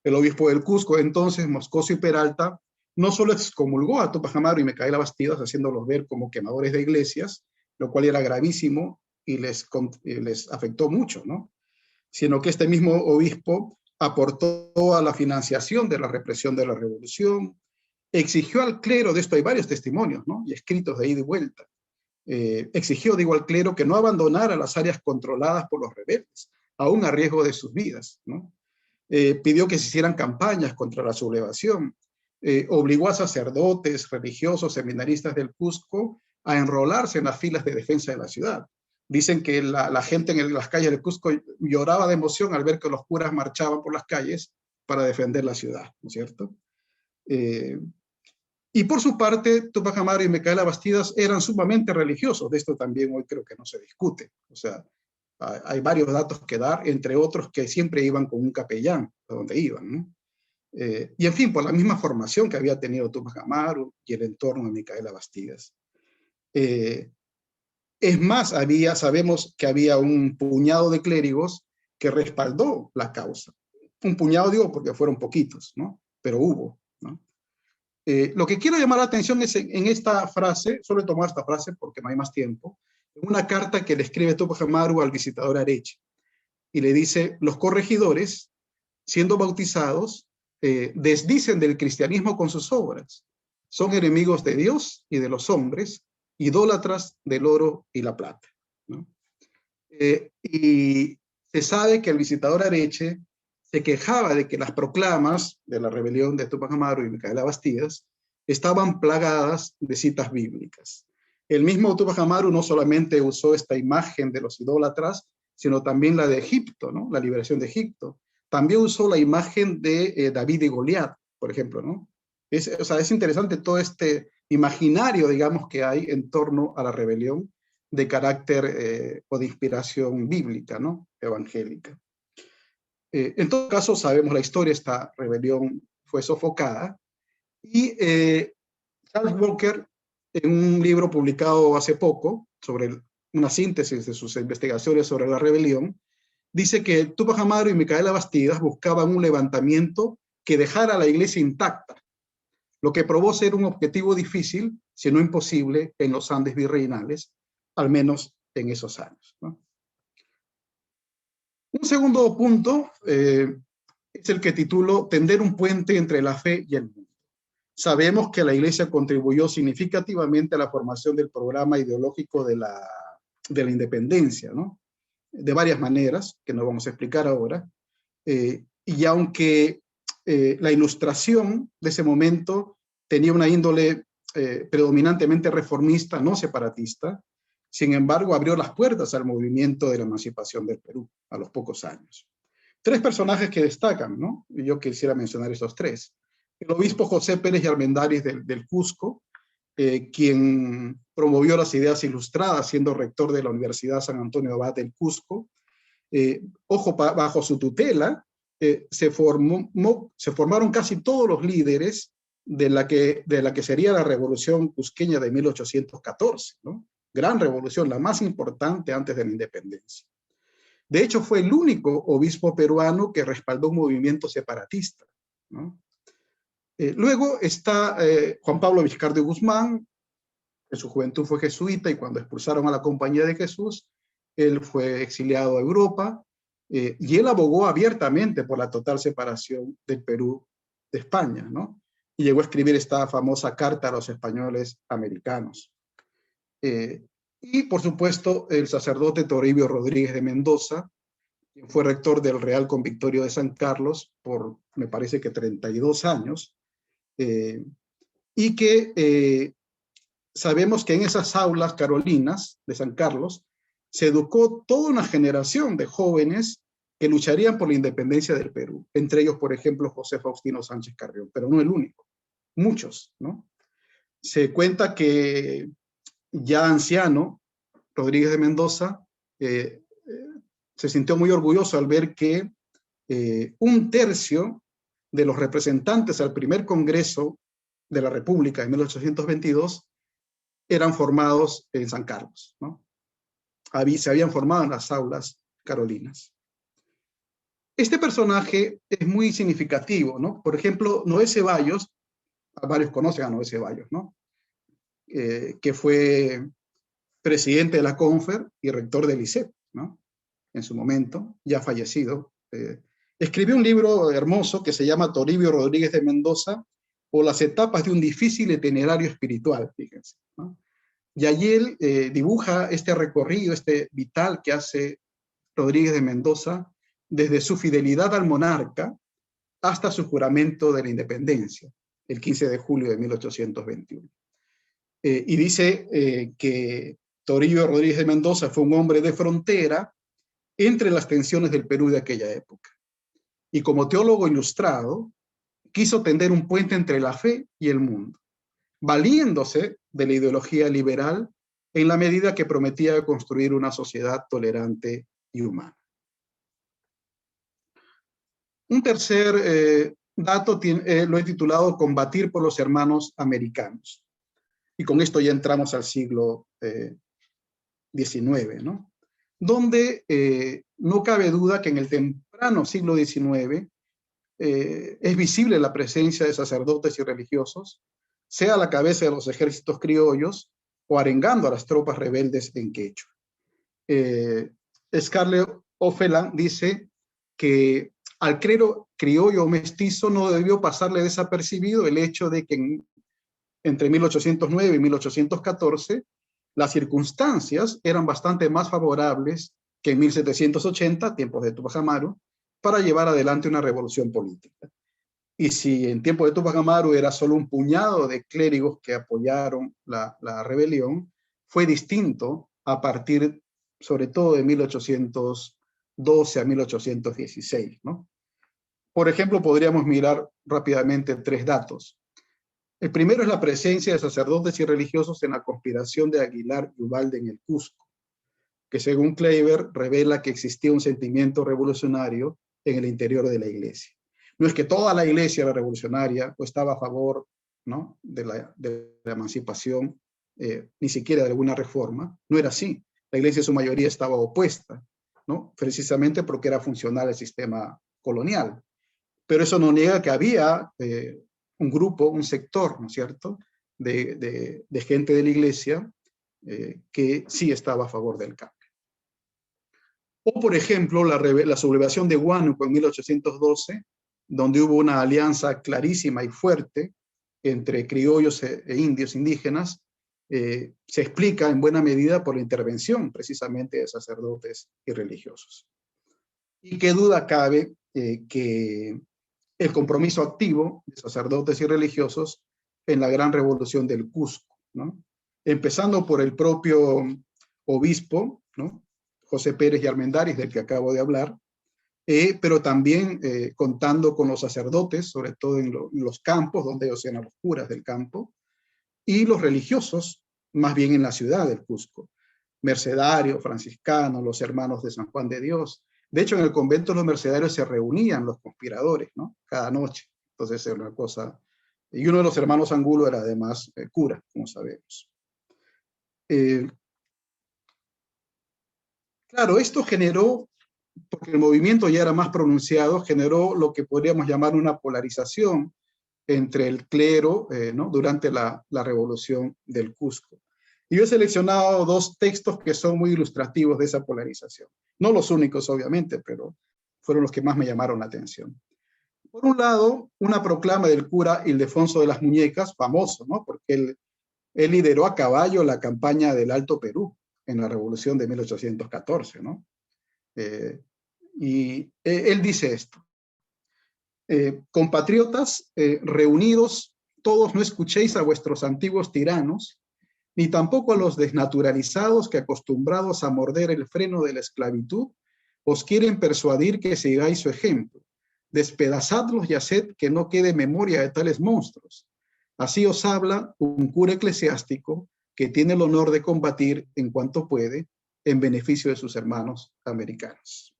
El obispo del Cusco, entonces, Moscoso y Peralta, no solo excomulgó a Tupac Amaru y Micaela Bastidas, haciéndolos ver como quemadores de iglesias, lo cual era gravísimo y les afectó mucho, ¿no? Sino que este mismo obispo aportó a la financiación de la represión de la revolución, exigió al clero, de esto hay varios testimonios, ¿no? Y escritos de ida y vuelta, exigió, digo, al clero que no abandonara las áreas controladas por los rebeldes, aún a riesgo de sus vidas, ¿no? Pidió que se hicieran campañas contra la sublevación, obligó a sacerdotes, religiosos, seminaristas del Cusco a enrolarse en las filas de defensa de la ciudad. Dicen que la gente en las calles del Cusco lloraba de emoción al ver que los curas marchaban por las calles para defender la ciudad, ¿no es cierto? Y por su parte, Tupac Amaru y Micaela Bastidas eran sumamente religiosos. De esto también hoy creo que no se discute. O sea, hay varios datos que dar, entre otros que siempre iban con un capellán a donde iban, ¿no? Y en fin, por la misma formación que había tenido Tupac Amaru y el entorno de Micaela Bastidas. Es más, sabemos que había un puñado de clérigos que respaldó la causa. Un puñado, digo, porque fueron poquitos, ¿no? Pero hubo, ¿no? Lo que quiero llamar la atención es en esta frase, solo he tomado esta frase porque no hay más tiempo, en una carta que le escribe Tupac Amaru al visitador Areche, y le dice: los corregidores, siendo bautizados, desdicen del cristianismo con sus obras, son enemigos de Dios y de los hombres, idólatras del oro y la plata, ¿no? Y se sabe que el visitador Areche se quejaba de que las proclamas de la rebelión de Tupac Amaru y Micaela Bastidas estaban plagadas de citas bíblicas. El mismo Tupac Amaru no solamente usó esta imagen de los idólatras, sino también la de Egipto, ¿no? La liberación de Egipto. También usó la imagen de David y Goliat, por ejemplo, ¿no? O sea, es interesante todo este imaginario, digamos, que hay en torno a la rebelión de carácter o de inspiración bíblica, ¿no? Evangélica. En todo caso, sabemos la historia, esta rebelión fue sofocada, y Charles Walker, en un libro publicado hace poco, sobre una síntesis de sus investigaciones sobre la rebelión, dice que Tupac Amaru y Micaela Bastidas buscaban un levantamiento que dejara a la iglesia intacta, lo que probó ser un objetivo difícil si no imposible, en los Andes virreinales, al menos en esos años, ¿no? Un segundo punto es el que titulo Tender un puente entre la fe y el mundo. Sabemos que la Iglesia contribuyó significativamente a la formación del programa ideológico de la independencia, ¿no? De varias maneras, que no vamos a explicar ahora. Y aunque la ilustración de ese momento tenía una índole predominantemente reformista, no separatista, sin embargo abrió las puertas al movimiento de la emancipación del Perú a los pocos años. Tres personajes que destacan, ¿no? Y yo quisiera mencionar estos tres. El obispo José Pérez y Armendáriz del Cusco, quien promovió las ideas ilustradas siendo rector de la Universidad San Antonio Abad del Cusco. Bajo su tutela se formaron casi todos los líderes de la que sería la revolución cusqueña de 1814, ¿no? Gran revolución, la más importante antes de la independencia. De hecho, fue el único obispo peruano que respaldó un movimiento separatista, ¿no? Luego está Juan Pablo Vizcardo Guzmán. En su juventud fue jesuita y cuando expulsaron a la Compañía de Jesús, él fue exiliado a Europa y él abogó abiertamente por la total separación del Perú de España, ¿no? Y llegó a escribir esta famosa carta a los españoles americanos. Y por supuesto el sacerdote Toribio Rodríguez de Mendoza, quien fue rector del Real Convictorio de San Carlos por, me parece que 32 años, y que sabemos que en esas aulas carolinas de San Carlos se educó toda una generación de jóvenes que lucharían por la independencia del Perú, entre ellos, por ejemplo, José Faustino Sánchez Carrión, pero no el único, muchos, ¿no? Se cuenta que ya anciano, Rodríguez de Mendoza se sintió muy orgulloso al ver que un tercio de los representantes al primer Congreso de la República en 1822 eran formados en San Carlos, ¿no? Se habían formado en las aulas carolinas. Este personaje es muy significativo, ¿no? Por ejemplo, Noé Ceballos, varios conocen a Noé Ceballos, ¿no? Que fue presidente de la CONFER y rector del ISEP, ¿no? En su momento, ya fallecido. Escribió un libro hermoso que se llama Toribio Rodríguez de Mendoza o las etapas de un difícil itinerario espiritual, fíjense, ¿no? Y allí él dibuja este recorrido, este vital que hace Rodríguez de Mendoza desde su fidelidad al monarca hasta su juramento de la independencia, el 15 de julio de 1821. Y dice que Toribio Rodríguez de Mendoza fue un hombre de frontera entre las tensiones del Perú de aquella época. Y como teólogo ilustrado, quiso tender un puente entre la fe y el mundo, valiéndose de la ideología liberal en la medida que prometía construir una sociedad tolerante y humana. Un tercer dato lo he titulado Combatir por los hermanos americanos. Y con esto ya entramos al siglo XIX, ¿no? Donde no cabe duda que en el temprano siglo XIX es visible la presencia de sacerdotes y religiosos, sea a la cabeza de los ejércitos criollos o arengando a las tropas rebeldes en Quechua. Scarlett O'Fellan dice que al clero criollo o mestizo no debió pasarle desapercibido el hecho de que entre 1809 y 1814 las circunstancias eran bastante más favorables que en 1780, tiempos de Tupac Amaru, para llevar adelante una revolución política. Y si en tiempo de Tupac Amaru era solo un puñado de clérigos que apoyaron la rebelión, fue distinto a partir, sobre todo, de 1812 a 1816, ¿no? Por ejemplo, podríamos mirar rápidamente tres datos. El primero es la presencia de sacerdotes y religiosos en la conspiración de Aguilar y Ubalde en el Cusco, que según Kleiber revela que existía un sentimiento revolucionario en el interior de la iglesia. No es que toda la iglesia era revolucionaria o estaba a favor, ¿no?, de la emancipación, ni siquiera de alguna reforma. No era así. La iglesia en su mayoría estaba opuesta, ¿no?, precisamente porque era funcional al sistema colonial. Pero eso no niega que había un grupo, un sector, ¿no es cierto?, de gente de la iglesia que sí estaba a favor del cambio. O, por ejemplo, la sublevación de Huánuco en 1812, donde hubo una alianza clarísima y fuerte entre criollos e indios indígenas, se explica en buena medida por la intervención precisamente de sacerdotes y religiosos. Y qué duda cabe que el compromiso activo de sacerdotes y religiosos en la gran revolución del Cusco, ¿no? Empezando por el propio obispo, ¿no? José Pérez y Armendáriz, del que acabo de hablar, pero también contando con los sacerdotes, sobre todo en los campos, donde ellos eran los curas del campo, y los religiosos, más bien en la ciudad del Cusco, mercedarios, franciscanos, los hermanos de San Juan de Dios. De hecho, en el convento de los mercedarios se reunían los conspiradores, ¿no? Cada noche. Entonces era una cosa. Y uno de los hermanos Angulo era además cura, como sabemos. Claro, esto generó, porque el movimiento ya era más pronunciado, generó lo que podríamos llamar una polarización entre el clero, ¿no? Durante la revolución del Cusco. Y yo he seleccionado dos textos que son muy ilustrativos de esa polarización. No los únicos, obviamente, pero fueron los que más me llamaron la atención. Por un lado, una proclama del cura Ildefonso de las Muñecas, famoso, ¿no? Porque él lideró a caballo la campaña del Alto Perú en la revolución de 1814, ¿no? Y él dice esto: compatriotas, reunidos, todos no escuchéis a vuestros antiguos tiranos, ni tampoco a los desnaturalizados que, acostumbrados a morder el freno de la esclavitud, os quieren persuadir que sigáis su ejemplo. Despedazadlos y haced que no quede memoria de tales monstruos. Así os habla un cura eclesiástico que tiene el honor de combatir en cuanto puede en beneficio de sus hermanos americanos.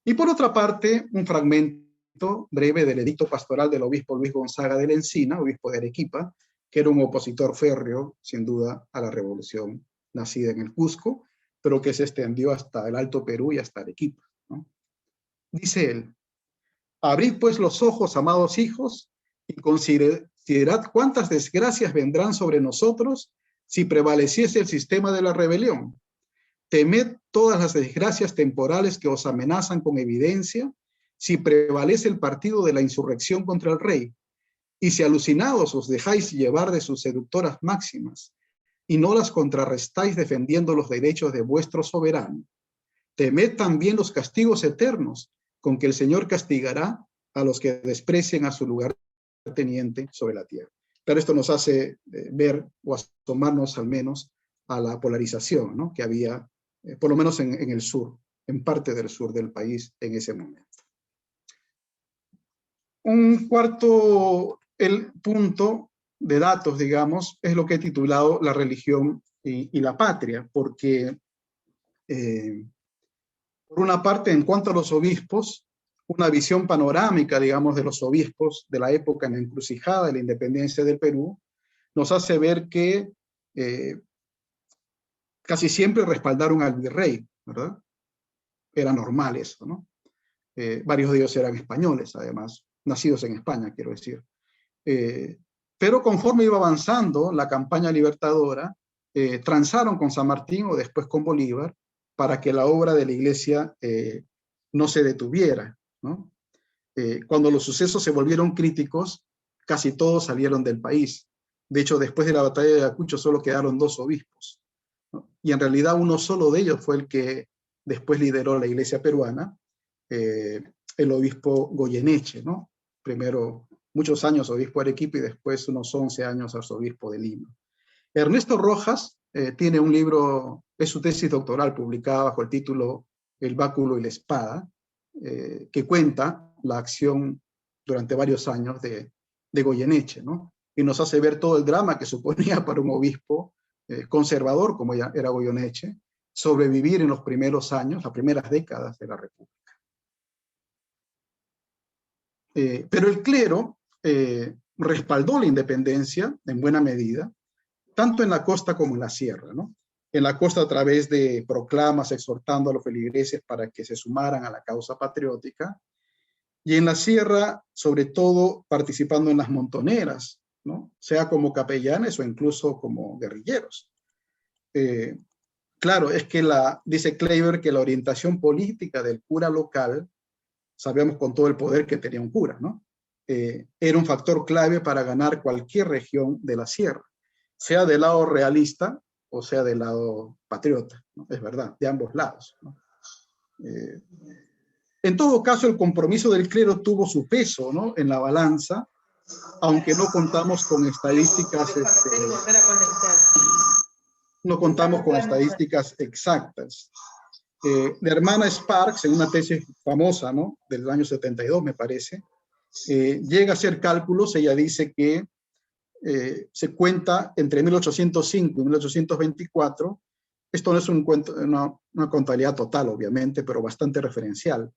Y por otra parte, un fragmento breve del edicto pastoral del obispo Luis Gonzaga de la Encina, obispo de Arequipa, que era un opositor férreo, sin duda, a la revolución nacida en el Cusco, pero que se extendió hasta el Alto Perú y hasta Arequipa, ¿no? Dice él: abrid pues los ojos, amados hijos, y considerad cuántas desgracias vendrán sobre nosotros si prevaleciese el sistema de la rebelión. Temed todas las desgracias temporales que os amenazan con evidencia si prevalece el partido de la insurrección contra el rey, y si alucinados os dejáis llevar de sus seductoras máximas, y no las contrarrestáis defendiendo los derechos de vuestro soberano. Temed también los castigos eternos con que el Señor castigará a los que desprecien a su lugarteniente sobre la tierra. Pero esto nos hace ver o asomarnos al menos a la polarización, ¿no? Que había, por lo menos en el sur, en parte del sur del país en ese momento. Un cuarto punto de datos, digamos, es lo que he titulado la religión y la patria, porque por una parte, en cuanto a los obispos, una visión panorámica, digamos, de los obispos de la época en la encrucijada de la independencia del Perú, nos hace ver que casi siempre respaldaron al virrey, ¿verdad? Era normal eso, ¿no? Varios de ellos eran españoles, además, nacidos en España, quiero decir. Pero conforme iba avanzando la campaña libertadora, transaron con San Martín o después con Bolívar para que la obra de la iglesia no se detuviera, ¿no? Cuando los sucesos se volvieron críticos, casi todos salieron del país. De hecho, después de la batalla de Ayacucho solo quedaron 2 obispos, ¿no? Y en realidad uno solo de ellos fue el que después lideró la iglesia peruana, el obispo Goyeneche, ¿no? Primero muchos años obispo de Arequipa y después unos 11 años arzobispo de Lima. Ernesto Rojas tiene un libro, es su tesis doctoral publicada bajo el título El báculo y la espada, que cuenta la acción durante varios años de Goyeneche, ¿no? Y nos hace ver todo el drama que suponía para un obispo conservador, como ya era Goyeneche, sobrevivir en los primeros años, las primeras décadas de la República. Pero el clero respaldó la independencia en buena medida, tanto en la costa como en la sierra, ¿no? En la costa a través de proclamas exhortando a los feligreses para que se sumaran a la causa patriótica, y en la sierra, sobre todo, participando en las montoneras ¿no? Sea como capellanes o incluso como guerrilleros. Claro, es que dice Kleiber que la orientación política del cura local, sabemos con todo el poder que tenía un cura, ¿no? Era un factor clave para ganar cualquier región de la sierra, sea del lado realista o sea del lado patriota, ¿no? Es verdad, de ambos lados, ¿no? En todo caso, el compromiso del clero tuvo su peso, ¿no?, en la balanza, aunque no contamos con estadísticas, no contamos con estadísticas exactas. La hermana Sparks, en una tesis famosa, ¿no?, del año 72, me parece, llega a hacer cálculos. Ella dice que se cuenta entre 1805 y 1824, esto no es una contabilidad total, obviamente, pero bastante referencial.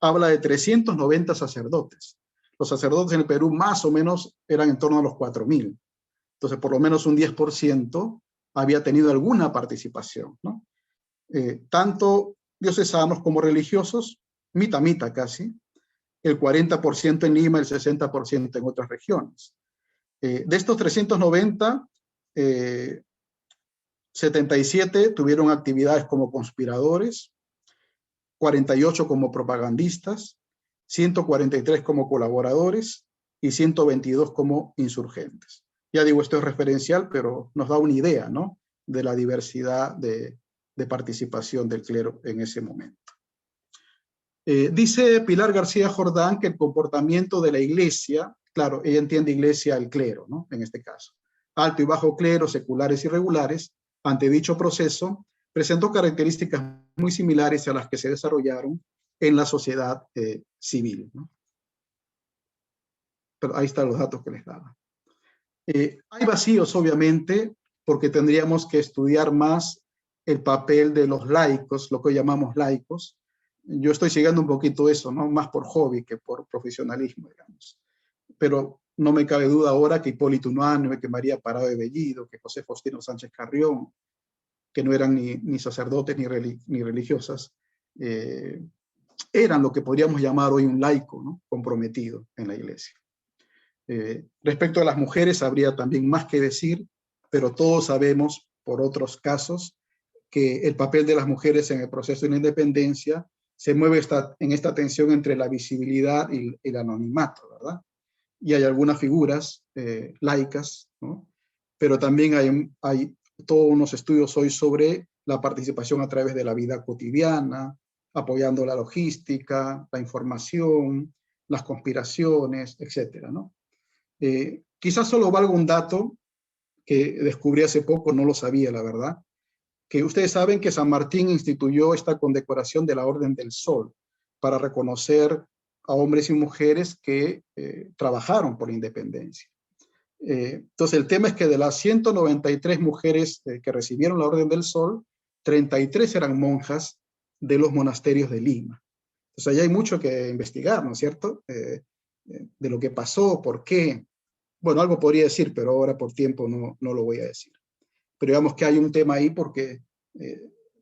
Habla de 390 sacerdotes. Los sacerdotes en el Perú más o menos eran en torno a los 4.000. Entonces, por lo menos un 10% había tenido alguna participación, ¿no? Tanto diocesanos como religiosos, mitad casi, el 40% en Lima, el 60% en otras regiones. De estos 390, 77 tuvieron actividades como conspiradores, 48 como propagandistas, 143 como colaboradores y 122 como insurgentes. Ya digo, esto es referencial, pero nos da una idea, ¿no?, de la diversidad de participación del clero en ese momento. Dice Pilar García Jordán que el comportamiento de la iglesia, claro, ella entiende iglesia el clero, ¿no?, en este caso, alto y bajo clero, seculares y regulares, ante dicho proceso, presentó características muy similares a las que se desarrollaron en la sociedad civil, ¿no? Pero ahí están los datos que les daba. Hay vacíos, obviamente, porque tendríamos que estudiar más el papel de los laicos, lo que llamamos laicos. Yo estoy siguiendo un poquito eso, ¿no?, más por hobby que por profesionalismo, digamos. Pero no me cabe duda ahora que Hipólito Unanue, que María Parado de Bellido, que José Faustino Sánchez Carrión, que no eran ni sacerdotes ni religiosas, eran lo que podríamos llamar hoy un laico, ¿no?, comprometido en la iglesia. Respecto a las mujeres habría también más que decir, pero todos sabemos por otros casos que el papel de las mujeres en el proceso de la independencia se mueve en esta tensión entre la visibilidad y el anonimato, ¿verdad? Y hay algunas figuras laicas, ¿no?, pero también hay todos unos estudios hoy sobre la participación a través de la vida cotidiana, apoyando la logística, la información, las conspiraciones, etcétera, ¿no? Quizás solo valga un dato que descubrí hace poco, no lo sabía, la verdad, que ustedes saben que San Martín instituyó esta condecoración de la Orden del Sol para reconocer a hombres y mujeres que trabajaron por la independencia. Entonces, el tema es que de las 193 mujeres que recibieron la Orden del Sol, 33 eran monjas de los monasterios de Lima. Entonces, ahí hay mucho que investigar, ¿no es cierto? De lo que pasó, por qué. Bueno, algo podría decir, pero ahora por tiempo no lo voy a decir. Pero digamos que hay un tema ahí porque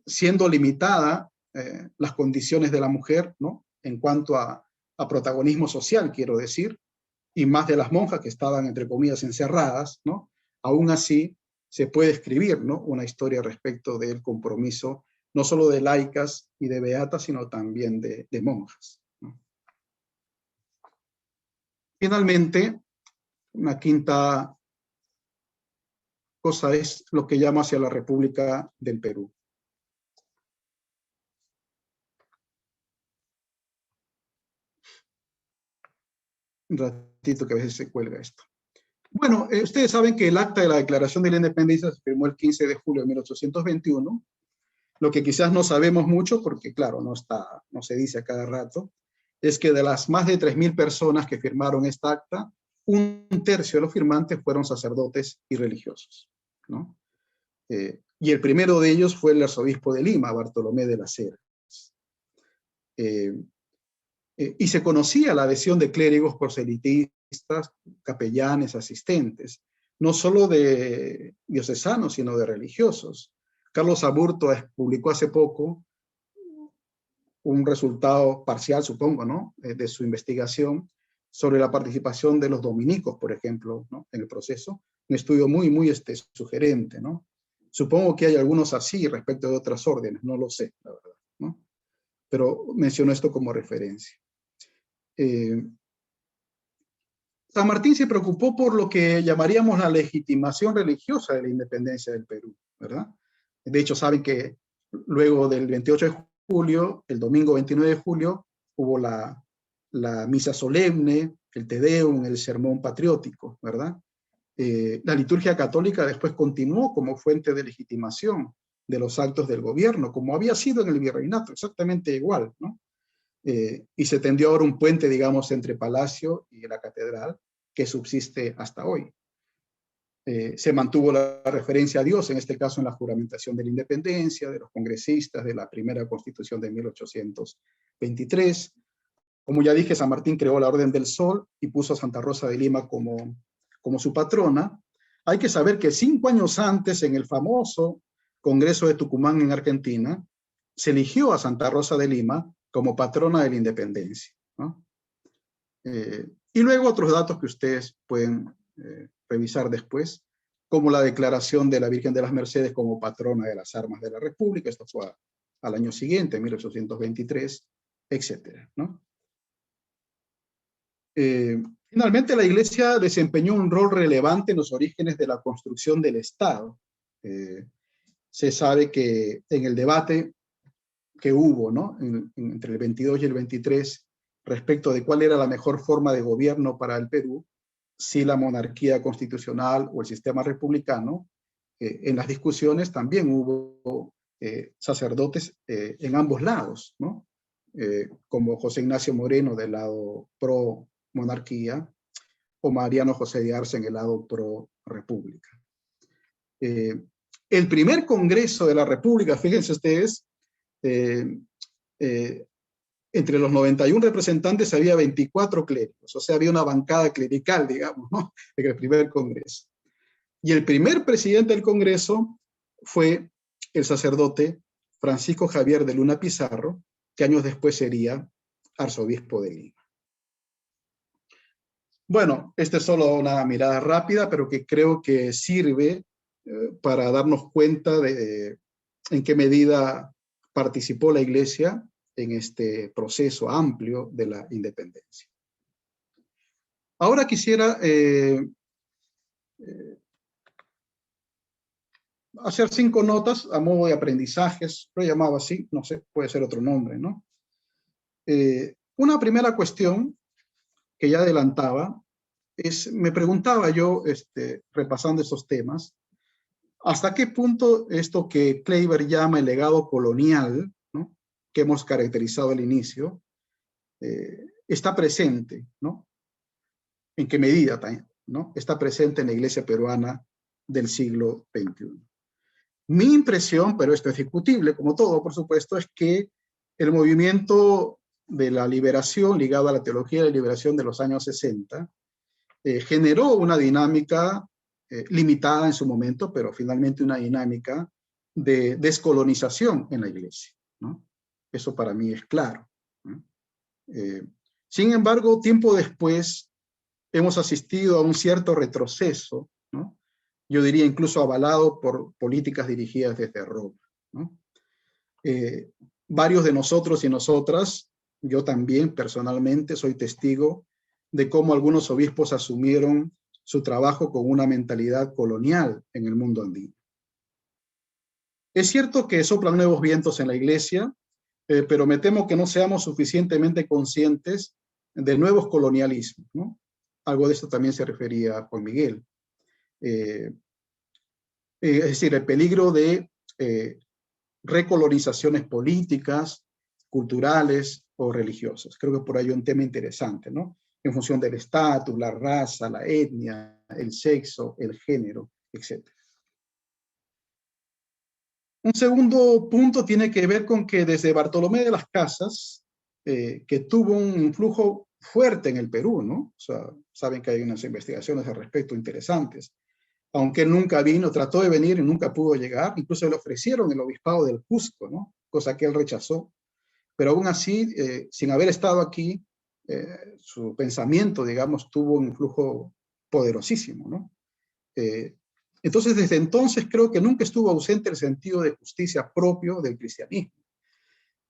siendo limitada las condiciones de la mujer, ¿no?, en cuanto a protagonismo social, quiero decir, y más de las monjas que estaban, entre comillas, encerradas, ¿no?, aún así se puede escribir, ¿no?, una historia respecto del compromiso, no solo de laicas y de beatas, sino también de monjas, ¿no? Finalmente, una quinta cosa es lo que llama hacia la República del Perú. Un ratito que a veces se cuelga esto. Bueno, ustedes saben que el acta de la Declaración de la Independencia se firmó el 15 de julio de 1821. Lo que quizás no sabemos mucho, porque claro, no se dice a cada rato, es que de las más de 3.000 personas que firmaron esta acta, 1/3 de los firmantes fueron sacerdotes y religiosos, ¿no? Y el primero de ellos fue el arzobispo de Lima, Bartolomé de las Heras. Y se conocía la adhesión de clérigos, proselitistas, capellanes, asistentes, no solo de diocesanos, sino de religiosos. Carlos Aburto publicó hace poco un resultado parcial, supongo, ¿no?, de su investigación, sobre la participación de los dominicos, por ejemplo, ¿no?, en el proceso. Un estudio muy sugerente, ¿no? Supongo que hay algunos así respecto de otras órdenes, no lo sé, la verdad, ¿no? Pero menciono esto como referencia. San Martín se preocupó por lo que llamaríamos la legitimación religiosa de la independencia del Perú, ¿verdad? De hecho, saben que luego del 28 de julio, el domingo 29 de julio, hubo la misa solemne, el Te Deum, el sermón patriótico, ¿verdad? La liturgia católica después continuó como fuente de legitimación de los actos del gobierno, como había sido en el virreinato, exactamente igual, ¿no? Y se tendió ahora un puente, digamos, entre Palacio y la Catedral, que subsiste hasta hoy. Se mantuvo la referencia a Dios, en este caso en la juramentación de la independencia, de los congresistas, de la primera Constitución de 1823. Como ya dije, San Martín creó la Orden del Sol y puso a Santa Rosa de Lima como su patrona. Hay que saber que 5 años antes, en el famoso Congreso de Tucumán en Argentina, se eligió a Santa Rosa de Lima como patrona de la independencia, ¿no? Y luego otros datos que ustedes pueden revisar después, como la declaración de la Virgen de las Mercedes como patrona de las armas de la República, esto fue al año siguiente, en 1823, etcétera, ¿no? Finalmente, la Iglesia desempeñó un rol relevante en los orígenes de la construcción del Estado. Se sabe que en el debate que hubo, ¿no?, entre el 22 y el 23, respecto de cuál era la mejor forma de gobierno para el Perú, si la monarquía constitucional o el sistema republicano, en las discusiones también hubo sacerdotes en ambos lados, ¿no? Como José Ignacio Moreno del lado pro monarquía o Mariano José de Arce en el lado pro república. El primer Congreso de la República, fíjense ustedes, entre los 91 representantes había 24 clérigos, o sea, había una bancada clerical, digamos, ¿no?, en el primer Congreso. Y el primer presidente del Congreso fue el sacerdote Francisco Javier de Luna Pizarro, que años después sería arzobispo de Lima. Bueno, esta es solo una mirada rápida, pero que creo que sirve para darnos cuenta de en qué medida participó la Iglesia en este proceso amplio de la independencia. Ahora quisiera hacer 5 notas a modo de aprendizajes, lo llamaba así, no sé, puede ser otro nombre, ¿no? Una primera cuestión que ya adelantaba me preguntaba yo, repasando estos temas, ¿hasta qué punto esto que Kleiber llama el legado colonial, ¿no?, que hemos caracterizado al inicio, está presente, ¿no? ¿En qué medida, ¿no?, está presente en la Iglesia peruana del siglo XXI? Mi impresión, pero esto es discutible, como todo, por supuesto, es que el movimiento de la liberación, ligado a la teología de la liberación de los años 60, generó una dinámica limitada en su momento, pero finalmente una dinámica de descolonización en la Iglesia, ¿no? Eso para mí es claro, ¿no? Sin embargo, tiempo después hemos asistido a un cierto retroceso, ¿no?, yo diría incluso avalado por políticas dirigidas desde Roma, ¿no? Varios de nosotros y nosotras, yo también personalmente soy testigo de cómo algunos obispos asumieron su trabajo con una mentalidad colonial en el mundo andino. Es cierto que soplan nuevos vientos en la Iglesia, pero me temo que no seamos suficientemente conscientes de nuevos colonialismos, ¿no? Algo de esto también se refería a Juan Miguel. Es decir, el peligro de recolonizaciones políticas, culturales o religiosas. Creo que por ahí hay un tema interesante, ¿no?, en función del estatus, la raza, la etnia, el sexo, el género, etc. Un segundo punto tiene que ver con que desde Bartolomé de las Casas, que tuvo un influjo fuerte en el Perú, ¿no? O sea, saben que hay unas investigaciones al respecto interesantes. Aunque él nunca vino, trató de venir y nunca pudo llegar, incluso le ofrecieron el obispado del Cusco, ¿no?, cosa que él rechazó. Pero aún así, sin haber estado aquí, su pensamiento, digamos, tuvo un influjo poderosísimo, ¿no? Entonces, desde entonces creo que nunca estuvo ausente el sentido de justicia propio del cristianismo.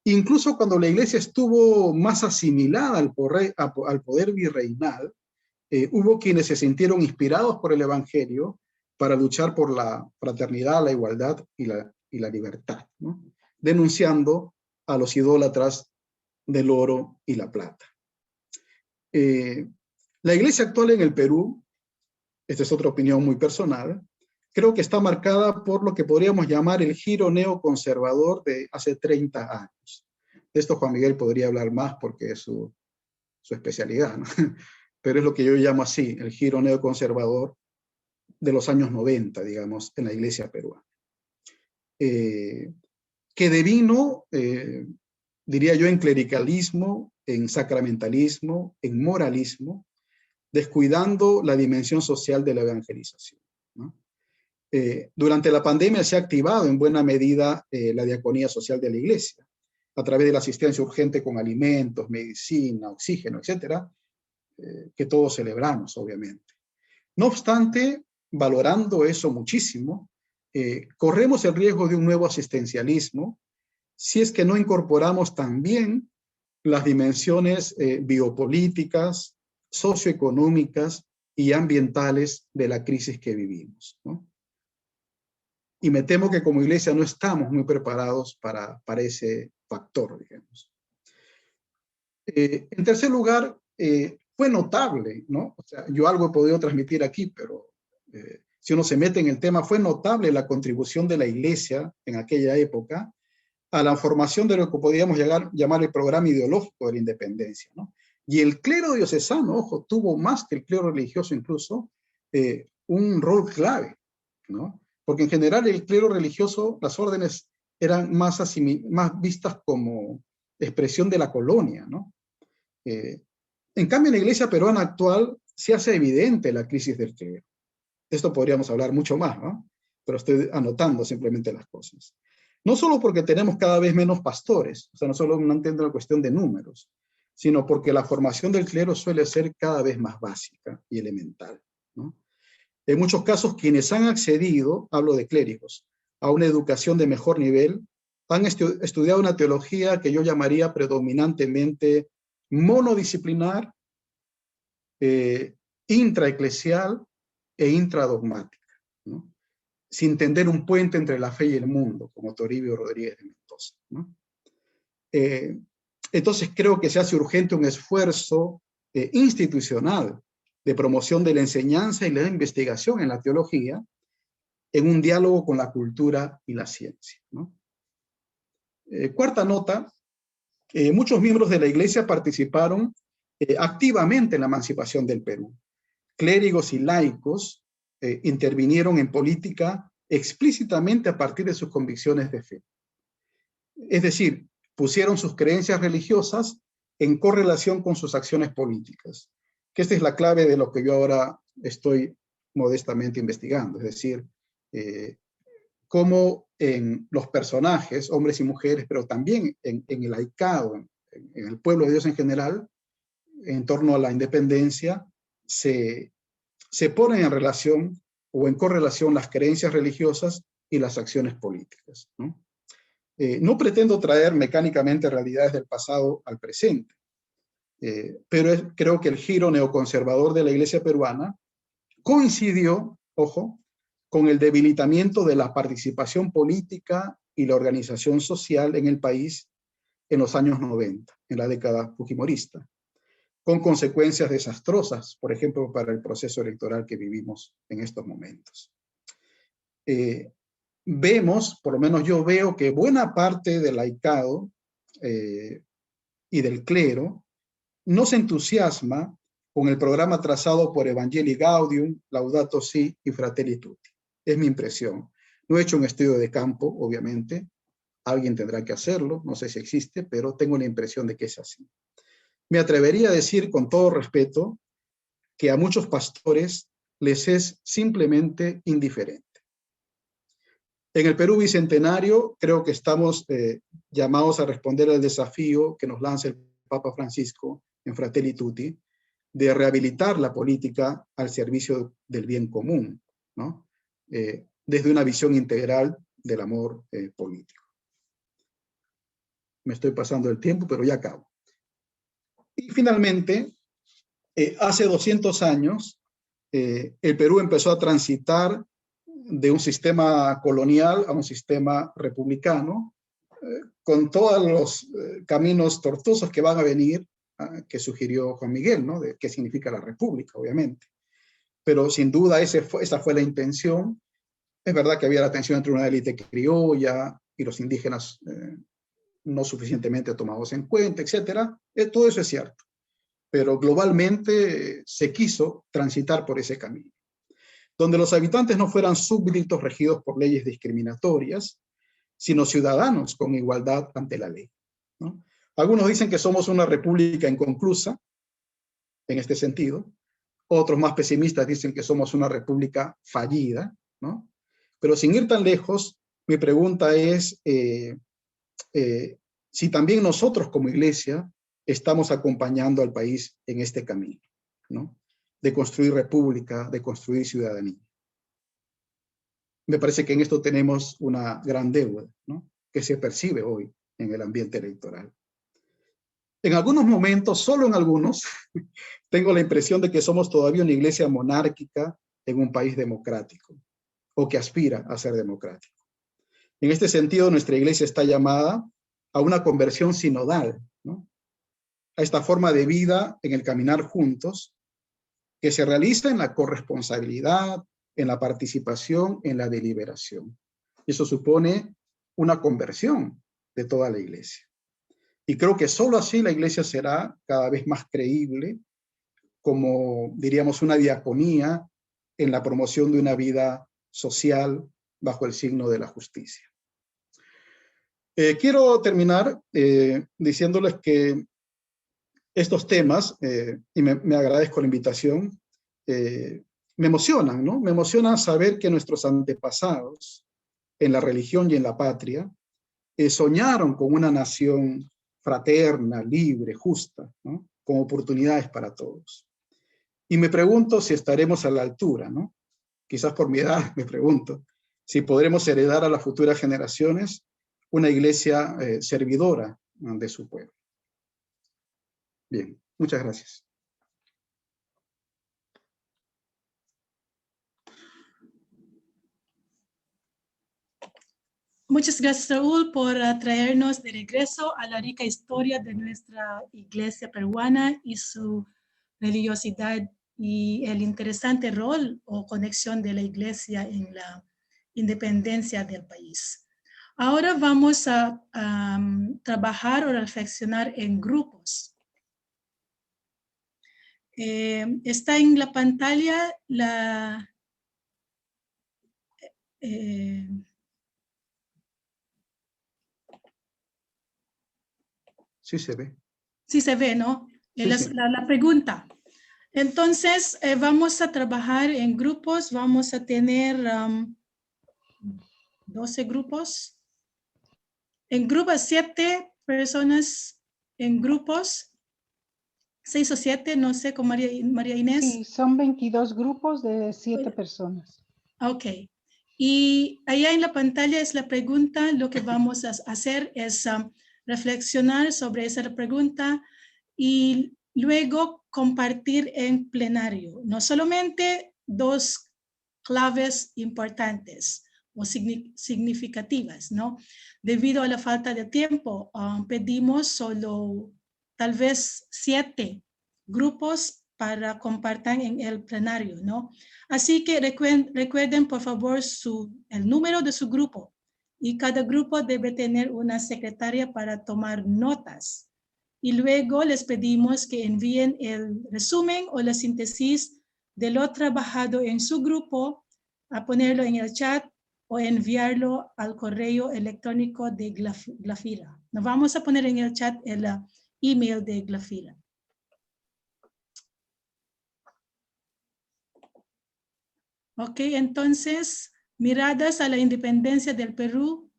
Incluso cuando la iglesia estuvo más asimilada al poder virreinal, hubo quienes se sintieron inspirados por el evangelio para luchar por la fraternidad, la igualdad y la libertad, ¿no? Denunciando a los idólatras del oro y la plata. La iglesia actual en el Perú, esta es otra opinión muy personal, creo que está marcada por lo que podríamos llamar el giro neoconservador de hace 30 años. De esto Juan Miguel podría hablar más porque es su especialidad, ¿no? Pero es lo que yo llamo así, el giro neoconservador de los años 90, digamos, en la iglesia peruana. Que devino, diría yo, en clericalismo, en sacramentalismo, en moralismo, descuidando la dimensión social de la evangelización, ¿no? Durante la pandemia se ha activado en buena medida la diaconía social de la iglesia, a través de la asistencia urgente con alimentos, medicina, oxígeno, etcétera, que todos celebramos, obviamente. No obstante, valorando eso muchísimo, corremos el riesgo de un nuevo asistencialismo si es que no incorporamos también las dimensiones biopolíticas, socioeconómicas y ambientales de la crisis que vivimos, ¿no? Y me temo que como iglesia no estamos muy preparados para ese factor, digamos. En tercer lugar, fue notable, ¿no? O sea, yo algo he podido transmitir aquí, pero si uno se mete en el tema, fue notable la contribución de la iglesia en aquella época a la formación de lo que podríamos llamar el programa ideológico de la independencia, ¿no? Y el clero diocesano, ojo, tuvo más que el clero religioso incluso, un rol clave, ¿no? Porque en general el clero religioso, las órdenes eran más vistas como expresión de la colonia, ¿no? En cambio, en la iglesia peruana actual se hace evidente la crisis del clero. De esto podríamos hablar mucho más, ¿no? Pero estoy anotando simplemente las cosas. No solo porque tenemos cada vez menos pastores, o sea, no solo no entiendo la cuestión de números, sino porque la formación del clero suele ser cada vez más básica y elemental, ¿no? En muchos casos, quienes han accedido, hablo de clérigos, a una educación de mejor nivel, han estudiado una teología que yo llamaría predominantemente monodisciplinar, intraeclesial e intradogmática, ¿no? Sin tender un puente entre la fe y el mundo, como Toribio Rodríguez de Mendoza, ¿no? Entonces creo que se hace urgente un esfuerzo institucional de promoción de la enseñanza y la investigación en la teología en un diálogo con la cultura y la ciencia, ¿no? Cuarta nota, muchos miembros de la iglesia participaron activamente en la emancipación del Perú. Clérigos y laicos intervinieron en política explícitamente a partir de sus convicciones de fe. Es decir, pusieron sus creencias religiosas en correlación con sus acciones políticas, que esta es la clave de lo que yo ahora estoy modestamente investigando, es decir, cómo en los personajes, hombres y mujeres, pero también en el laicado, en el pueblo de Dios en general, en torno a la independencia, se ponen en relación o en correlación las creencias religiosas y las acciones políticas, ¿no? No pretendo traer mecánicamente realidades del pasado al presente, pero creo que el giro neoconservador de la iglesia peruana coincidió, ojo, con el debilitamiento de la participación política y la organización social en el país en los años 90, en la década fujimorista, con consecuencias desastrosas, por ejemplo, para el proceso electoral que vivimos en estos momentos. Vemos, por lo menos yo veo, que buena parte del laicado y del clero no se entusiasma con el programa trazado por Evangelii Gaudium, Laudato Si y Fratelli Tutti. Es mi impresión. No he hecho un estudio de campo, obviamente. Alguien tendrá que hacerlo, no sé si existe, pero tengo la impresión de que es así. Me atrevería a decir con todo respeto que a muchos pastores les es simplemente indiferente. En el Perú Bicentenario creo que estamos llamados a responder al desafío que nos lanza el Papa Francisco en Fratelli Tutti, de rehabilitar la política al servicio del bien común, ¿no? Desde una visión integral del amor político. Me estoy pasando el tiempo, pero ya acabo. Y finalmente, hace 200 años, el Perú empezó a transitar de un sistema colonial a un sistema republicano, con todos los caminos tortuosos que van a venir, que sugirió Juan Miguel, ¿no? De qué significa la república, obviamente. Pero sin duda esa fue la intención. Es verdad que había la tensión entre una élite criolla y los indígenas no suficientemente tomados en cuenta, etc. Todo eso es cierto. Pero globalmente se quiso transitar por ese camino, donde los habitantes no fueran súbditos regidos por leyes discriminatorias, sino ciudadanos con igualdad ante la ley, ¿no? Algunos dicen que somos una república inconclusa, en este sentido. Otros más pesimistas dicen que somos una república fallida, ¿no? Pero sin ir tan lejos, mi pregunta es si también nosotros como iglesia estamos acompañando al país en este camino, ¿no? De construir república, de construir ciudadanía. Me parece que en esto tenemos una gran deuda, ¿no? Que se percibe hoy en el ambiente electoral. En algunos momentos, solo en algunos, tengo la impresión de que somos todavía una iglesia monárquica en un país democrático, o que aspira a ser democrático. En este sentido, nuestra iglesia está llamada a una conversión sinodal, ¿no? A esta forma de vida en el caminar juntos, que se realiza en la corresponsabilidad, en la participación, en la deliberación. Eso supone una conversión de toda la iglesia. Y creo que solo así la iglesia será cada vez más creíble, como diríamos una diaconía en la promoción de una vida social bajo el signo de la justicia. Quiero terminar diciéndoles que estos temas, y me agradezco la invitación, me emocionan, ¿no? Me emociona saber que nuestros antepasados en la religión y en la patria soñaron con una nación fraterna, libre, justa, ¿no? Con oportunidades para todos. Y me pregunto si estaremos a la altura, ¿no? Quizás por mi edad me pregunto si podremos heredar a las futuras generaciones una iglesia servidora de su pueblo. Bien, muchas gracias. Muchas gracias, Raúl, por traernos de regreso a la rica historia de nuestra iglesia peruana y su religiosidad y el interesante rol o conexión de la iglesia en la independencia del país. Ahora vamos a trabajar o reflexionar en grupos. Está en la pantalla la... Sí se ve. Sí se ve, ¿no? Sí, sí. La pregunta. Entonces, vamos a trabajar en grupos. Vamos a tener 12 grupos. En grupos, 7 personas en grupos. 6 o 7, no sé, con María Inés. Sí, son 22 grupos de 7 personas. Ok. Y allá en la pantalla es la pregunta. Lo que vamos a hacer es reflexionar sobre esa pregunta y luego compartir en plenario. No solamente 2 claves importantes o significativas, ¿no? Debido a la falta de tiempo, pedimos solo tal vez 7 grupos para compartir en el plenario, ¿no? Así que recuerden por favor el número de su grupo y cada grupo debe tener una secretaria para tomar notas. Y luego les pedimos que envíen el resumen o la síntesis de lo trabajado en su grupo, a ponerlo en el chat o enviarlo al correo electrónico de Glafira. Nos vamos a poner en el chat el email de Glafira. Ok, entonces, miradas a la independencia del Perú,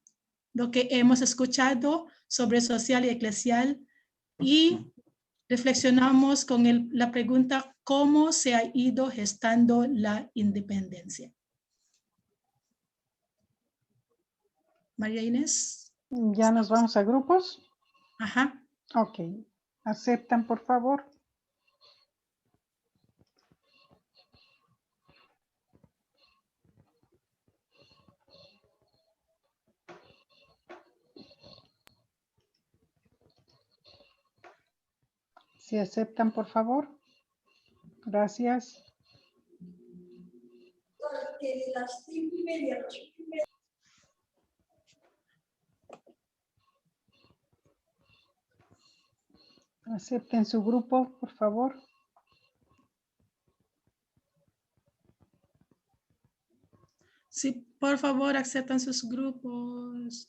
lo que hemos escuchado sobre social y eclesial, y reflexionamos con la pregunta ¿cómo se ha ido gestando la independencia? María Inés. ¿Ya nos vamos a grupos? Ajá. Ok. ¿Aceptan, por favor? Si aceptan, por favor. Gracias. Porque las 5:30, las 8:30. Acepten su grupo, por favor. Sí, por favor, aceptan sus grupos.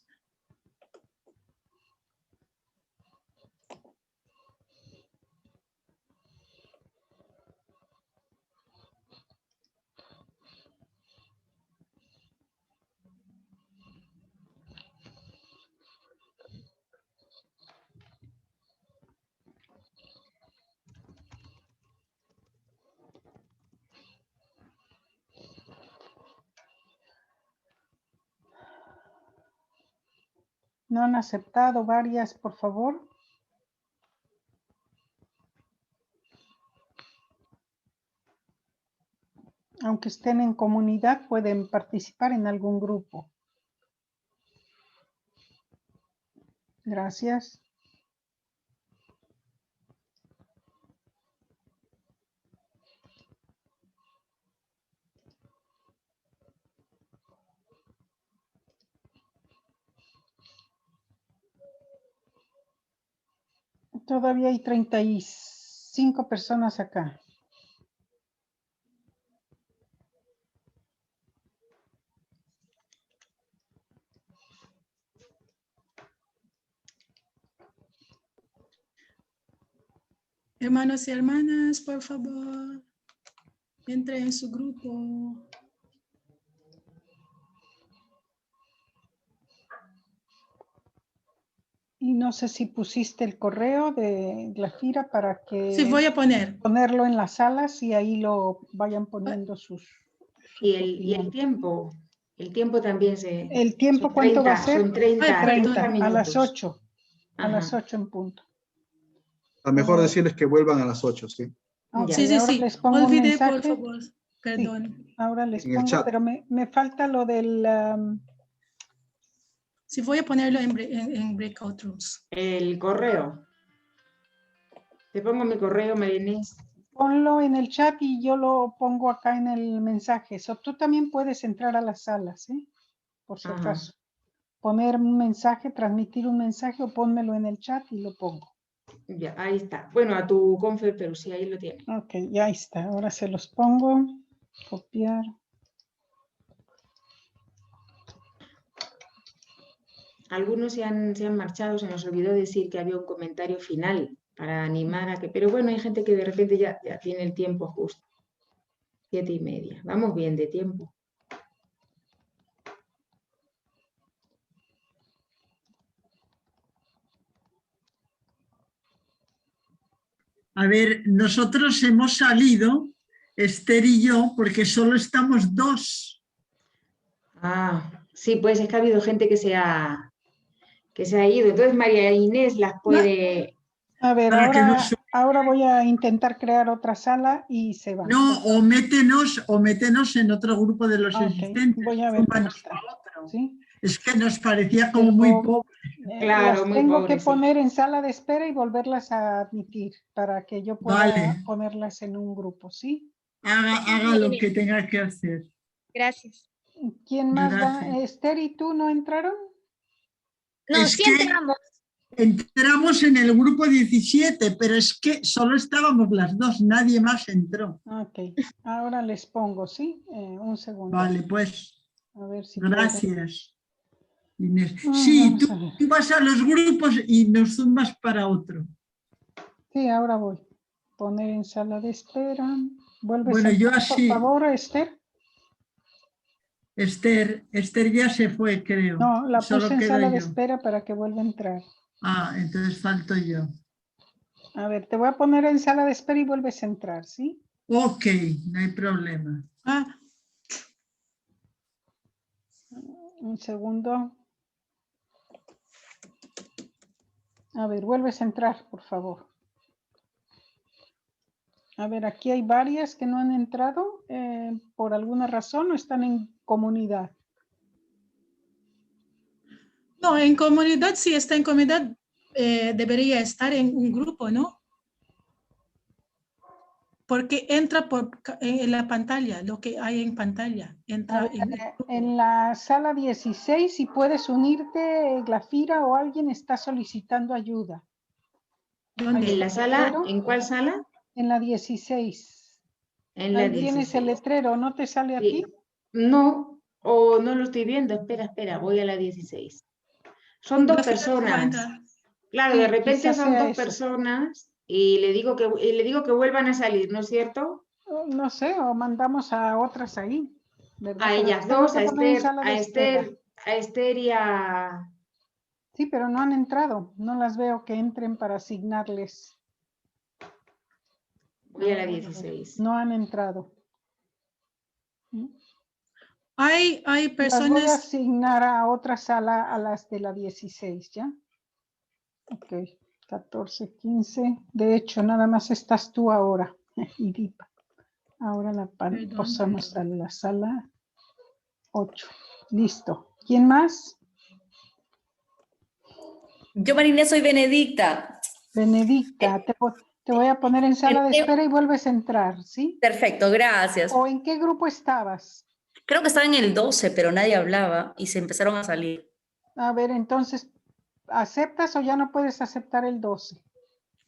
¿No han aceptado varias, por favor? Aunque estén en comunidad, pueden participar en algún grupo. Gracias. Todavía hay 35 personas acá. Hermanos y hermanas, por favor, entre en su grupo. Y no sé si pusiste el correo de Glafira para que Sí, voy a poner. ponerlo en las salas y ahí lo vayan poniendo sus Y el opiniones. tiempo también se... ¿El tiempo son cuánto va a 30, ser? Son 30, Ay, perdón. 30 a las minutos. 8. A las Ajá. 8 en punto. A lo mejor decirles que vuelvan a las 8, ¿sí? Ok, Ya. Sí, sí, ahora sí. les pongo un Olvidé, mensaje. por favor. Perdón. Ahora les En el pongo, chat. pero me falta lo del... Sí, voy a ponerlo en breakout rooms. El correo. Te pongo mi correo, María Inés. ponlo en el chat y yo lo pongo acá en el mensaje. So, tú también puedes entrar a las salas, ¿eh? Por si Ajá. acaso. Poner un mensaje, transmitir un mensaje o pónmelo en el chat y lo pongo. Ya, ahí está. Bueno, a tu confer, pero sí, ahí lo tienes. Ok, ya está. Ahora se los pongo. Copiar. Algunos se han marchado, se nos olvidó decir que había un comentario final para animar a que... Pero bueno, hay gente que de repente ya tiene el tiempo justo. 7:30. Vamos bien de tiempo. A ver, nosotros hemos salido, Esther y yo, porque solo estamos 2. Ah, sí, pues es que ha habido gente que se ha ido. Entonces María Inés las puede... A ver, Para que nos... ahora voy a intentar crear otra sala y se van. No, o métenos en otro grupo de los Ok, existentes. voy a ver cómo Súmanos está. a otro. ¿Sí? Es que nos parecía como muy pobre. Claro, las muy tengo pobre, que sí. poner en sala de espera y volverlas a admitir para que yo pueda Vale. ponerlas en un grupo, ¿sí? Haga lo que tenga que hacer. Gracias. ¿Quién más Gracias. va? ¿Esther y tú no entraron? No, Es sí que entramos. entramos en el grupo 17, pero es que solo estábamos las 2, nadie más entró. Ok, ahora les pongo, ¿sí? Un segundo. Vale, pues, A ver si gracias, Inés. puedo. Sí, Vamos a ver. tú vas a los grupos y nos zumbas para otro. Sí, ahora voy. Poner en sala de espera. Vuelves Bueno, a yo entrar, así, por favor, Esther. Esther ya se fue, creo. No, la Solo puse en quedo sala de yo. espera para que vuelva a entrar. Ah, entonces falto yo. A ver, te voy a poner en sala de espera y vuelves a entrar, ¿sí? Ok, no hay problema. Ah, Un segundo. A ver, vuelves a entrar, por favor. A ver, aquí hay varias que no han entrado por alguna razón o están en comunidad. no, en comunidad, si está en comunidad, debería estar en un grupo, ¿no? Porque entra en la pantalla, lo que hay en pantalla. A Entra ver, en el grupo. en la sala 16, si puedes unirte, Glafira, o alguien está solicitando ayuda. ¿Dónde? ¿En la sala? letrero. ¿En cuál sala? En la 16. En la Ahí tienes el 16. letrero, ¿no te sale a Sí. ti? No, o no lo estoy viendo. Espera, voy a la 16. Son dos Glafira no va a personas. entrar. Claro, Sí, de repente quizás son sea dos eso. personas y le digo que vuelvan a salir, ¿no es cierto? No sé, o mandamos a otras ahí, ¿verdad? A Pero ellas las tengo dos, que a poner en Esther, sala de espera. a Esther y a... Sí, pero no han entrado. No las veo que entren para asignarles. Voy a la ver, 16. No han entrado. Hay Las voy a personas, asignar a otra sala, a las de la 16, ¿ya? Ok, 14, 15. De hecho, nada más estás tú ahora. Y Dipa. Ahora la Perdón. pasamos a la sala 8. Listo. ¿Quién más? Yo, Marina, soy Benedicta. Benedicta. Te voy a poner en sala de espera y vuelves a entrar, ¿sí? Perfecto, gracias. ¿O en qué grupo estabas? Creo que estaba en el 12, pero nadie hablaba y se empezaron a salir. A ver, entonces, ¿aceptas o ya no puedes aceptar el 12?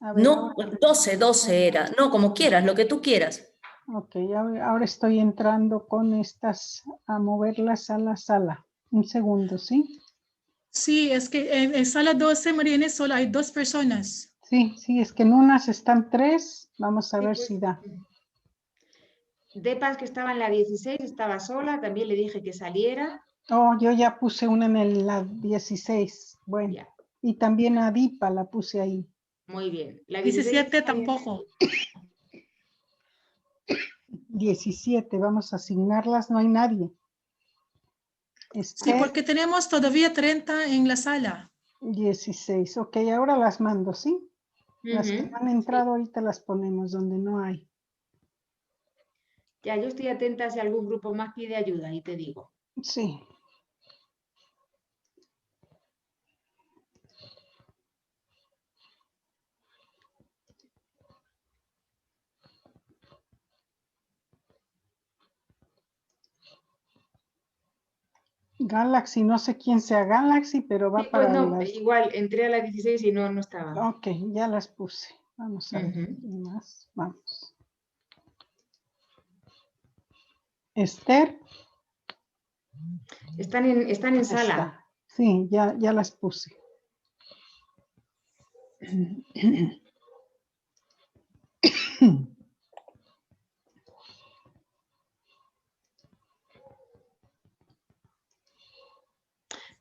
A ver, No, 12 era. No, como quieras, lo que tú quieras. Ok, ahora estoy entrando con estas a moverlas a la sala. Un segundo, ¿sí? sí, es que en sala 12, Mariana, solo hay 2 personas. Sí, es que en unas están 3. Vamos a Sí, ver pues, si da. Depas, que estaba en la 16, estaba sola, también le dije que saliera. Oh, yo ya puse una en la 16. Bueno, Ya, y también a Dipa la puse ahí. muy bien. La 16 17 está bien. tampoco. 17, vamos a asignarlas, no hay nadie. Sí, Esther, porque tenemos todavía 30 en la sala. 16. Ok, ahora las mando, ¿sí? Las que no han entrado ahorita las ponemos donde no hay. Ya, yo estoy atenta si algún grupo más pide ayuda y te digo. Sí. Galaxy, no sé quién sea Galaxy, pero va Sí, para pues no, las... igual entré a la 16 y no estaba. Ok, ya las puse. Vamos a ver. ¿Quién más? Vamos. Esther. Están en sala. Está. Sí, ya las puse.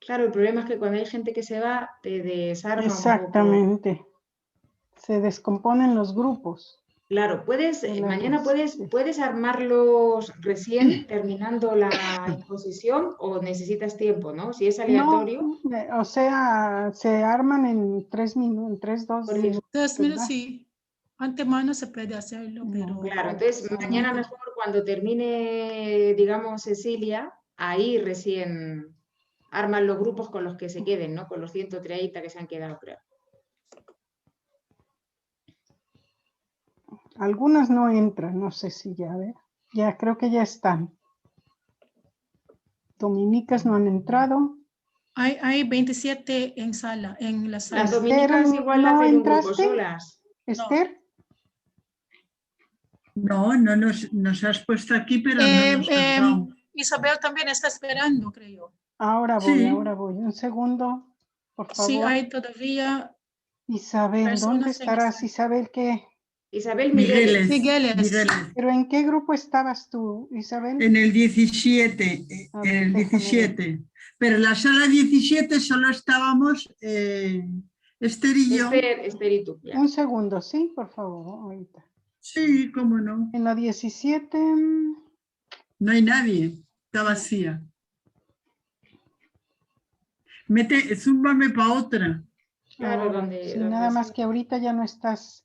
Claro, el problema es que cuando hay gente que se va, te desarma un poco. Exactamente. Se descomponen los grupos. Claro, mañana sí. puedes armarlos recién terminando la exposición o necesitas tiempo, ¿no? Si es aleatorio. No, o sea, se arman en 3 minutos, 2 Por eso. minutos. 2 minutos, sí. Antemano se puede hacerlo, pero... Claro, entonces mañana mejor cuando termine, digamos, Cecilia, ahí recién arman los grupos con los que se queden, ¿no? Con los 130 que se han quedado, creo. Algunas no entran, no sé si ya, ver. Ya, creo que ya están. Dominicas no han entrado. Hay 27 en sala, en la sala. Las dominicas igual ¿no hacen un grupo entraste? solas. ¿Esther? No, nos has puesto aquí, pero no nos has dado. Isabel también está esperando, creo. Ahora Sí. voy. Un segundo, por favor. Sí, hay todavía Isabel, ¿dónde personas en la estarás? sala. Isabel, ¿qué? Isabel Migueles. Migueles. ¿Pero en qué grupo estabas tú, Isabel? En el 17, A en ver, el déjame 17. Pero en la sala 17 solo estábamos Esther y yo. Esther y tú. Ya. Un segundo, sí, por favor, ahorita. Sí, cómo no. En la 17, No hay nadie, está vacía. Zúmbame para otra. Claro, ahora, donde, sí, donde nada más sí. que ahorita ya no estás.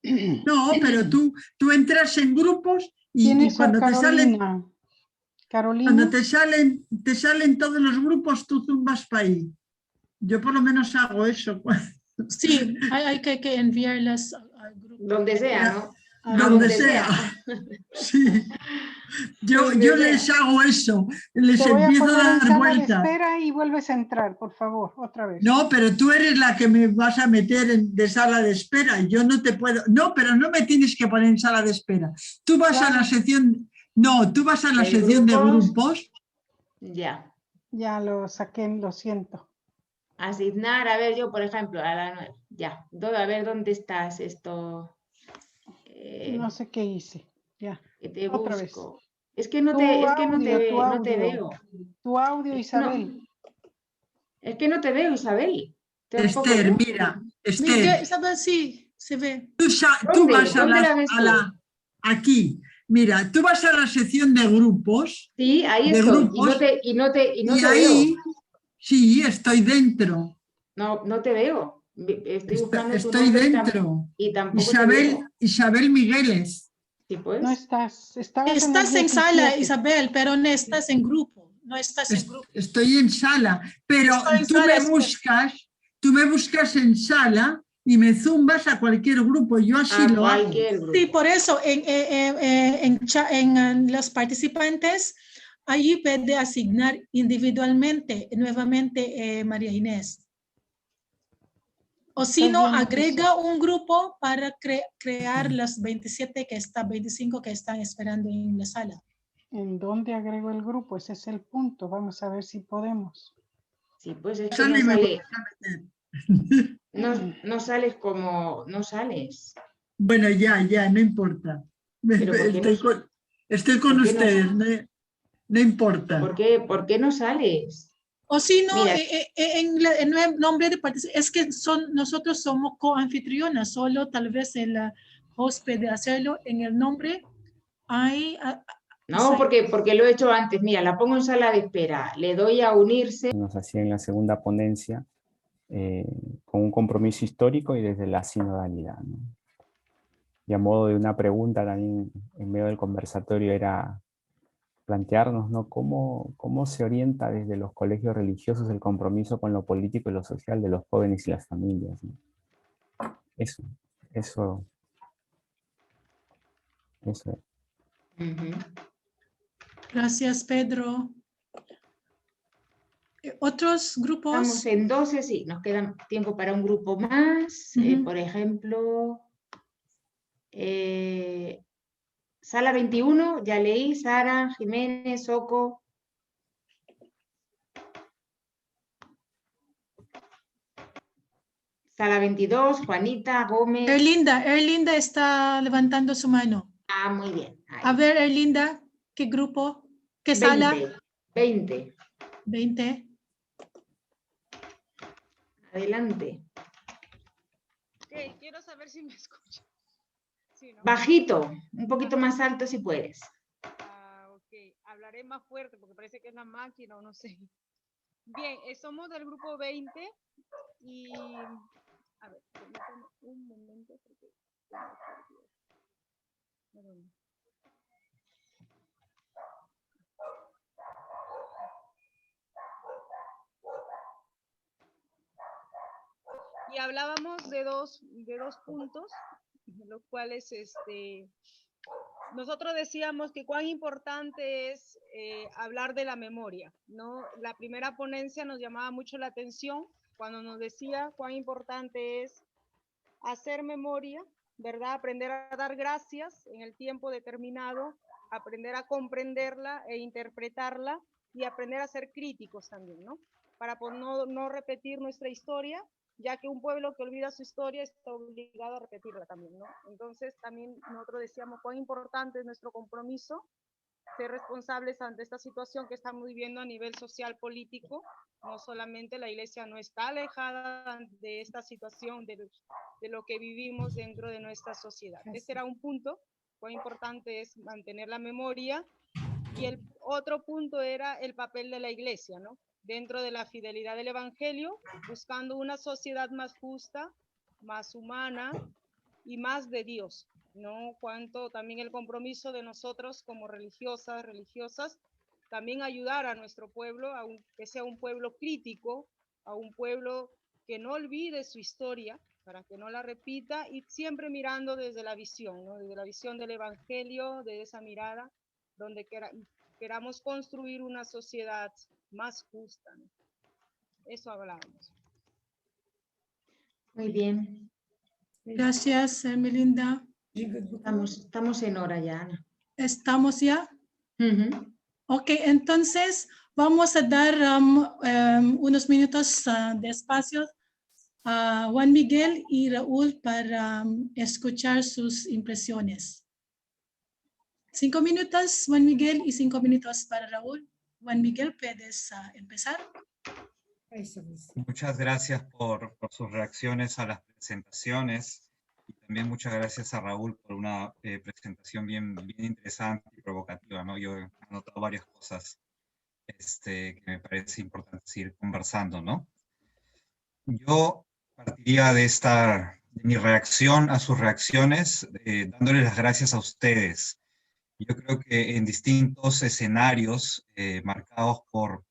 No, pero tú entras en grupos ¿Quién y es Sor cuando te salen, Carolina? cuando ¿Carolina? te salen todos los grupos, tú zumbas para ahí. Yo por lo menos hago eso. Sí, hay que enviarlas al grupo. Donde sea, Ya, ¿no? A donde todos. sea. Sí. Yo Donde les sea. hago eso, les Te voy a empiezo poner a en dar sala de vueltas. espera y vuelves a entrar, por favor, otra vez. No, pero tú eres la que me vas a meter de sala de espera. Yo no te puedo. No, pero no me tienes que poner en sala de espera. Tú vas a la Claro. sección. No, tú vas a la De sección de grupos. grupos. Ya. Ya lo saqué, lo siento. Asignar, a ver, yo, por ejemplo, a la 9. Ya. A ver, ¿dónde estás? Esto. No sé qué hice. Ya, Que te otra vez. busco. Es que no Tu te, es que audio, no te veo. Tu audio, Es que no, Isabel. es que no te veo, Isabel. Tampoco Esther, yo. mira, Miguel, Esther, Isabel, sí, se ve. tú ¿Dónde? vas ¿Dónde la ves tú? aquí. Mira, tú vas a la sección de grupos. Sí, ahí De estoy. grupos. Y no Y te veo. ahí, sí, estoy dentro. No, no te veo. Estoy buscando tu Estoy nombre dentro. y tampoco te veo. Isabel Migueles. Sí, pues. No estabas en el Estás en sala, 17. Isabel, pero no estás en grupo. No estás en grupo. Estoy en sala, pero Estoy en sala, tú me buscas en sala y me zumbas a cualquier grupo. Yo así A lo hago. cualquier grupo. Sí, por eso en los participantes, allí puede asignar individualmente, nuevamente, María Inés. O si Estás no, viendo agrega un grupo para crear las 27 25 que están esperando en la sala. ¿En dónde agrego el grupo? Ese es el punto. Vamos a ver si podemos. Sí, pues es que Sala no y me sale. vuelves a meter. No sales como. No sales. Bueno, ya, no importa. Pero ¿por qué no, Estoy con por qué no, ustedes, no importa. ¿por qué no sales? O si no, Mira, en el nombre de participantes, es que nosotros somos coanfitrionas, solo tal vez el host puede hacerlo. En el nombre hay... no, porque lo he hecho antes. Mira, la pongo en sala de espera. Le doy a unirse. Nos hacía en la segunda ponencia con un compromiso histórico y desde la sinodalidad, ¿no? Y a modo de una pregunta también en medio del conversatorio era plantearnos, ¿no?, cómo se orienta desde los colegios religiosos el compromiso con lo político y lo social de los jóvenes y las familias, ¿no? Eso. Gracias, Pedro. ¿Otros grupos? Estamos en 12, sí, nos queda tiempo para un grupo más. Por ejemplo, sala 21, ya leí, Sara, Jiménez, Soco. Sala 22, Juanita, Gómez. Erlinda está levantando su mano. Ah, muy bien. Ahí. A ver, Erlinda, ¿qué grupo? ¿Qué sala? 20. 20. Adelante. Okay, quiero saber si me escuchan. Sí, ¿no? Bajito, un poquito más alto si puedes. Ok, hablaré más fuerte porque parece que es la máquina o no sé. Bien, somos del grupo 20 y... A ver, permítanme un momento porque... Y hablábamos de dos puntos, los cuales nosotros decíamos que cuán importante es hablar de la memoria, ¿no? La primera ponencia nos llamaba mucho la atención cuando nos decía cuán importante es hacer memoria, ¿verdad? Aprender a dar gracias en el tiempo determinado, aprender a comprenderla e interpretarla y aprender a ser críticos también, ¿no? Para no repetir nuestra historia, ya que un pueblo que olvida su historia está obligado a repetirla también, ¿no? Entonces también nosotros decíamos cuán importante es nuestro compromiso ser responsables ante esta situación que estamos viviendo a nivel social político. No solamente la Iglesia no está alejada de esta situación, de lo que vivimos dentro de nuestra sociedad. Este era un punto. Cuán importante es mantener la memoria. Y el otro punto era el papel de la Iglesia, ¿no? Dentro de la fidelidad del Evangelio, buscando una sociedad más justa, más humana y más de Dios, ¿no? Cuanto también el compromiso de nosotros como religiosas, también ayudar a nuestro pueblo, a que sea un pueblo crítico, a un pueblo que no olvide su historia, para que no la repita, y siempre mirando desde la visión, ¿no? Desde la visión del Evangelio, de esa mirada, donde queramos construir una sociedad más justa, ¿no? Eso hablábamos. Muy bien. Gracias, Melinda. Estamos en hora ya, Ana. ¿Estamos ya? Ujú. Ok, entonces vamos a dar unos minutos de espacio a Juan Miguel y Raúl para escuchar sus impresiones. 5 minutos, Juan Miguel, y 5 minutos para Raúl. Juan Miguel, ¿puedes empezar? Muchas gracias por sus reacciones a las presentaciones, y también muchas gracias a Raúl por una presentación bien interesante y provocativa, ¿no? Yo he anotado varias cosas que me parece importante seguir conversando, ¿no? Yo partiría de mi reacción a sus reacciones, dándoles las gracias a ustedes. Yo creo que en distintos escenarios marcados por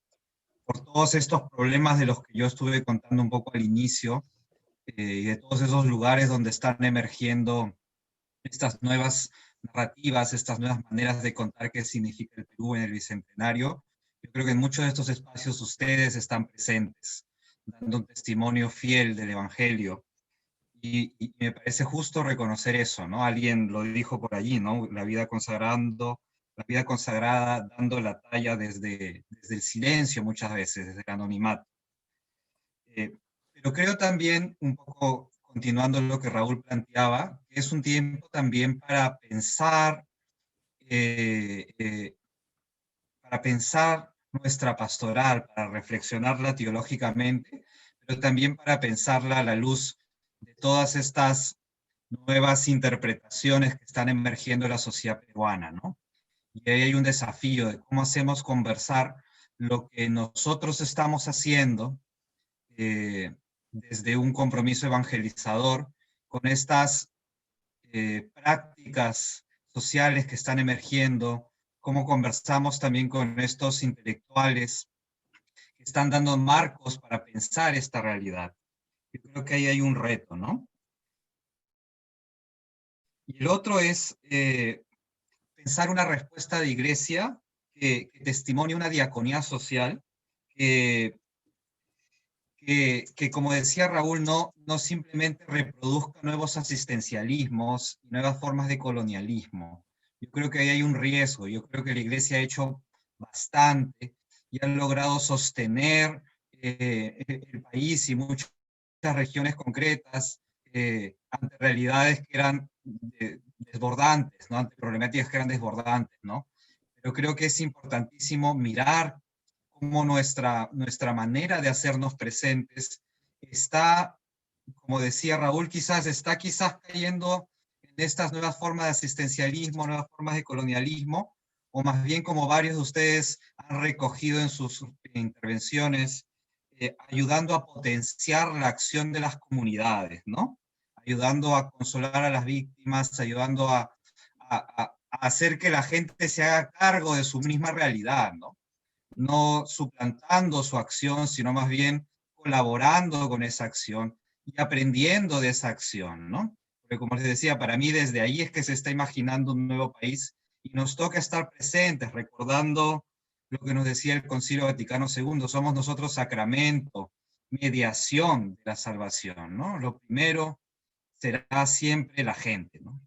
todos estos problemas de los que yo estuve contando un poco al inicio, y de todos esos lugares donde están emergiendo estas nuevas narrativas, estas nuevas maneras de contar qué significa el Perú en el Bicentenario. Yo creo que en muchos de estos espacios ustedes están presentes, dando un testimonio fiel del Evangelio. Y me parece justo reconocer eso, ¿no? Alguien lo dijo por allí, ¿no? La vida consagrada dando la talla desde el silencio muchas veces, desde el anonimato. Pero creo también, un poco continuando lo que Raúl planteaba, que es un tiempo también para pensar nuestra pastoral, para reflexionarla teológicamente, pero también para pensarla a la luz de todas estas nuevas interpretaciones que están emergiendo en la sociedad peruana, ¿no? Y ahí hay un desafío de cómo hacemos conversar lo que nosotros estamos haciendo desde un compromiso evangelizador con estas prácticas sociales que están emergiendo, cómo conversamos también con estos intelectuales que están dando marcos para pensar esta realidad. Yo creo que ahí hay un reto, ¿no? Y el otro es pensar una respuesta de iglesia que testimonie una diaconía social que como decía Raúl, no simplemente reproduzca nuevos asistencialismos, nuevas formas de colonialismo. Yo creo que ahí hay un riesgo. Yo creo que la iglesia ha hecho bastante y ha logrado sostener el país y muchas regiones concretas ante realidades que eran desbordantes, ¿no? Ante problemáticas que eran desbordantes, ¿no? Pero creo que es importantísimo mirar cómo nuestra manera de hacernos presentes está, como decía Raúl, está cayendo en estas nuevas formas de asistencialismo, nuevas formas de colonialismo, o más bien como varios de ustedes han recogido en sus intervenciones, ayudando a potenciar la acción de las comunidades, ¿no? Ayudando a consolar a las víctimas, ayudando a hacer que la gente se haga cargo de su misma realidad, ¿no? No suplantando su acción, sino más bien colaborando con esa acción y aprendiendo de esa acción, ¿no? Porque como les decía, para mí desde ahí es que se está imaginando un nuevo país y nos toca estar presentes, recordando lo que nos decía el Concilio Vaticano II, somos nosotros sacramento, mediación de la salvación, ¿no? Lo primero será siempre la gente, ¿no?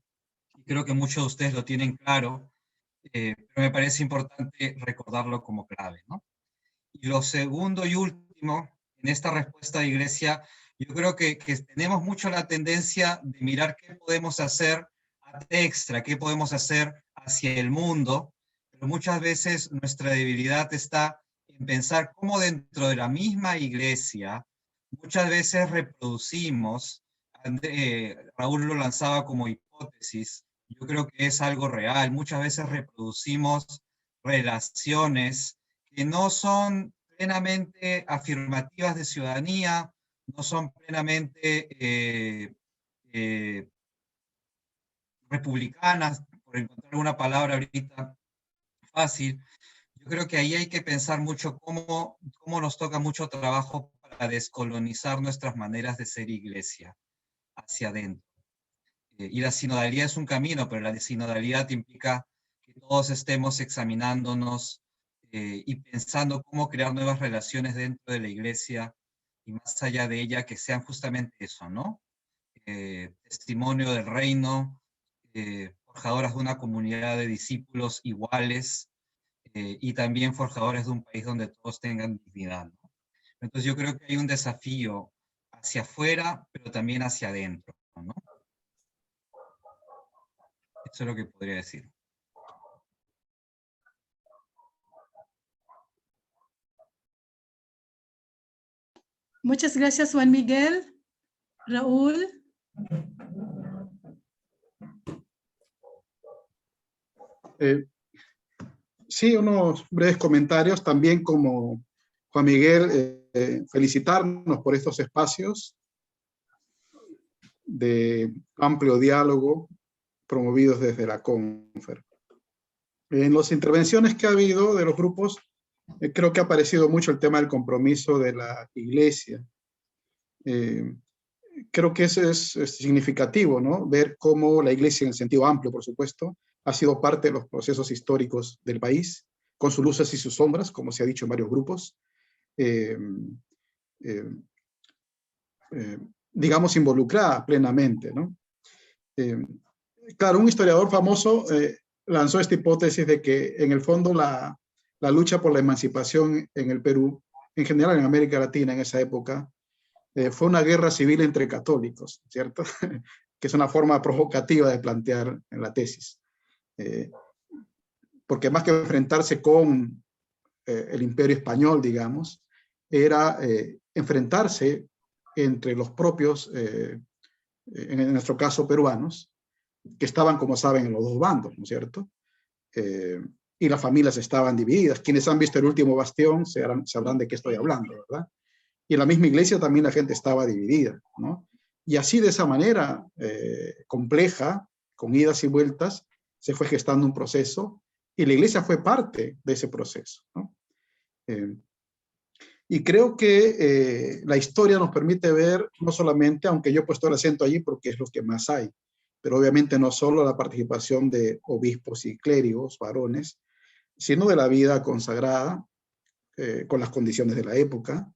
Y creo que muchos de ustedes lo tienen claro, pero me parece importante recordarlo como clave, ¿no? Y lo segundo y último, en esta respuesta de iglesia, yo creo que tenemos mucho la tendencia de mirar qué podemos hacer ad extra, qué podemos hacer hacia el mundo, pero muchas veces nuestra debilidad está en pensar cómo dentro de la misma iglesia muchas veces reproducimos, Raúl lo lanzaba como hipótesis, yo creo que es algo real, muchas veces reproducimos relaciones que no son plenamente afirmativas de ciudadanía, no son plenamente republicanas, por encontrar una palabra ahorita fácil. Yo creo que ahí hay que pensar mucho cómo nos toca mucho trabajo para descolonizar nuestras maneras de ser iglesia hacia adentro. Y la sinodalidad es un camino, pero la sinodalidad implica que todos estemos examinándonos y pensando cómo crear nuevas relaciones dentro de la iglesia y más allá de ella, que sean justamente eso, ¿no? Testimonio del reino, forjadoras de una comunidad de discípulos iguales, y también forjadores de un país donde todos tengan dignidad, ¿no? Entonces yo creo que hay un desafío hacia afuera, pero también hacia adentro, ¿no? Eso es lo que podría decir. Muchas gracias, Juan Miguel. Raúl. Sí, unos breves comentarios. También como Juan Miguel, felicitarnos por estos espacios de amplio diálogo promovidos desde la CONFER. En las intervenciones que ha habido de los grupos, creo que ha aparecido mucho el tema del compromiso de la Iglesia. Creo que eso es significativo, ¿no? Ver cómo la Iglesia, en el sentido amplio, por supuesto, ha sido parte de los procesos históricos del país, con sus luces y sus sombras, como se ha dicho en varios grupos. Digamos, involucrada plenamente, ¿no? Claro, un historiador famoso lanzó esta hipótesis de que, en el fondo, la lucha por la emancipación en el Perú, en general en América Latina en esa época, fue una guerra civil entre católicos, ¿cierto? Que es una forma provocativa de plantear en la tesis. Porque más que enfrentarse con el imperio español, digamos, era enfrentarse entre los propios, en nuestro caso peruanos, que estaban, como saben, en los dos bandos, ¿no es cierto? Y las familias estaban divididas. Quienes han visto El último bastión sabrán de qué estoy hablando, ¿verdad? Y en la misma iglesia también la gente estaba dividida, ¿no? Y así, de esa manera compleja, con idas y vueltas, se fue gestando un proceso, y la iglesia fue parte de ese proceso, ¿no? Y creo que la historia nos permite ver, no solamente, aunque yo he puesto el acento allí porque es lo que más hay, pero obviamente no solo la participación de obispos y clérigos, varones, sino de la vida consagrada, con las condiciones de la época.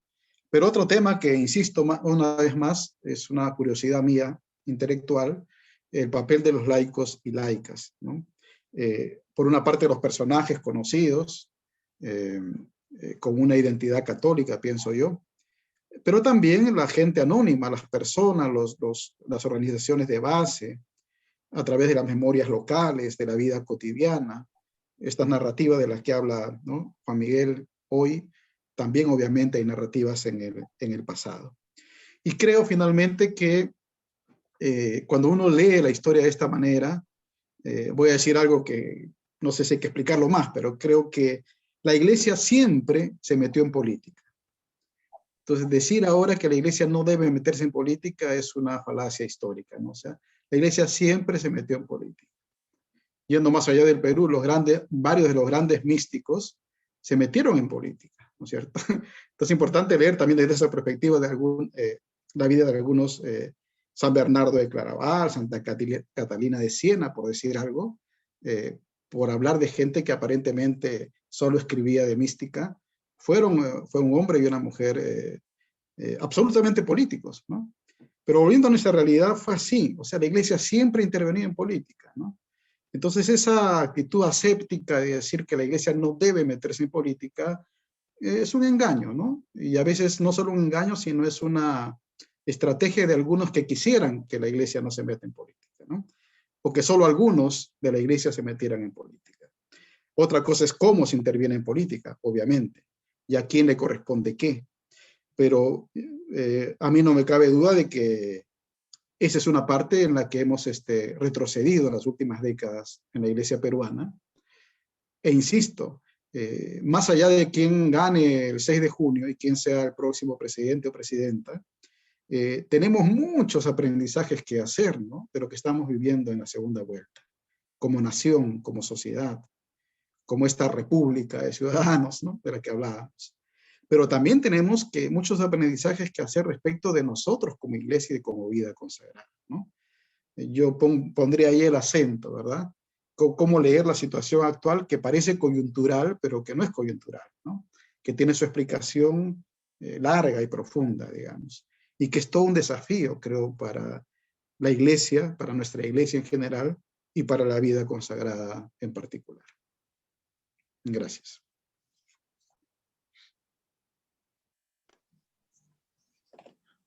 Pero otro tema que, insisto, una vez más, es una curiosidad mía intelectual, el papel de los laicos y laicas, ¿no? Por una parte, los personajes conocidos, con una identidad católica, pienso yo, pero también la gente anónima, las personas, las organizaciones de base, a través de las memorias locales, de la vida cotidiana, estas narrativas de las que habla, ¿no?, Juan Miguel hoy. También obviamente hay narrativas en el pasado. Y creo finalmente que cuando uno lee la historia de esta manera, voy a decir algo que no sé si hay que explicarlo más, pero creo que la iglesia siempre se metió en política. Entonces, decir ahora que la iglesia no debe meterse en política es una falacia histórica, ¿no? O sea, la iglesia siempre se metió en política. Yendo más allá del Perú, varios de los grandes místicos se metieron en política, ¿no es cierto? Entonces es importante leer también desde esa perspectiva de la vida de algunos, San Bernardo de Claraval, Santa Catalina de Siena, por decir algo, por hablar de gente que aparentemente solo escribía de mística. Fue un hombre y una mujer absolutamente políticos, ¿no? Pero volviendo a nuestra realidad, fue así. O sea, la iglesia siempre intervenía en política, ¿no? Entonces esa actitud aséptica de decir que la iglesia no debe meterse en política es un engaño, ¿no? Y a veces no solo un engaño, sino es una estrategia de algunos que quisieran que la iglesia no se meta en política, ¿no? O que solo algunos de la iglesia se metieran en política. Otra cosa es cómo se interviene en política, obviamente, y a quién le corresponde qué. Pero a mí no me cabe duda de que esa es una parte en la que hemos retrocedido en las últimas décadas en la iglesia peruana. E insisto, más allá de quién gane el 6 de junio y quién sea el próximo presidente o presidenta, tenemos muchos aprendizajes que hacer, ¿no?, de lo que estamos viviendo en la segunda vuelta, como nación, como sociedad, como esta república de ciudadanos, ¿no?, de la que hablábamos. Pero también tenemos muchos aprendizajes que hacer respecto de nosotros como iglesia y como vida consagrada, ¿no? Yo pondría ahí el acento, ¿verdad? Cómo leer la situación actual, que parece coyuntural, pero que no es coyuntural, ¿no? Que tiene su explicación larga y profunda, digamos, y que es todo un desafío, creo, para la iglesia, para nuestra iglesia en general, y para la vida consagrada en particular. Gracias.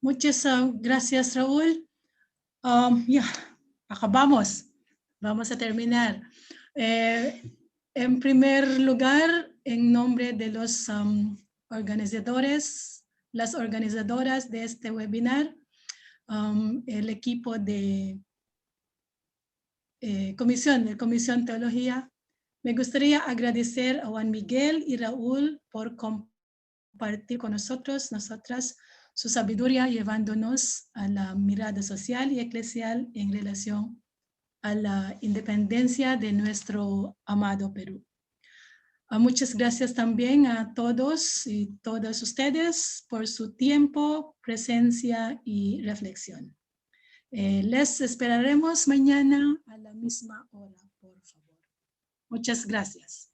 Muchas gracias, Raúl. Ya, acabamos. Vamos a terminar. En primer lugar, en nombre de los organizadores, las organizadoras de este webinar, el equipo de Comisión Teología, me gustaría agradecer a Juan Miguel y Raúl por compartir con nosotras, su sabiduría, llevándonos a la mirada social y eclesial en relación a la independencia de nuestro amado Perú. Muchas gracias también a todos y todas ustedes por su tiempo, presencia y reflexión. Les esperaremos mañana a la misma hora, por favor. Muchas gracias.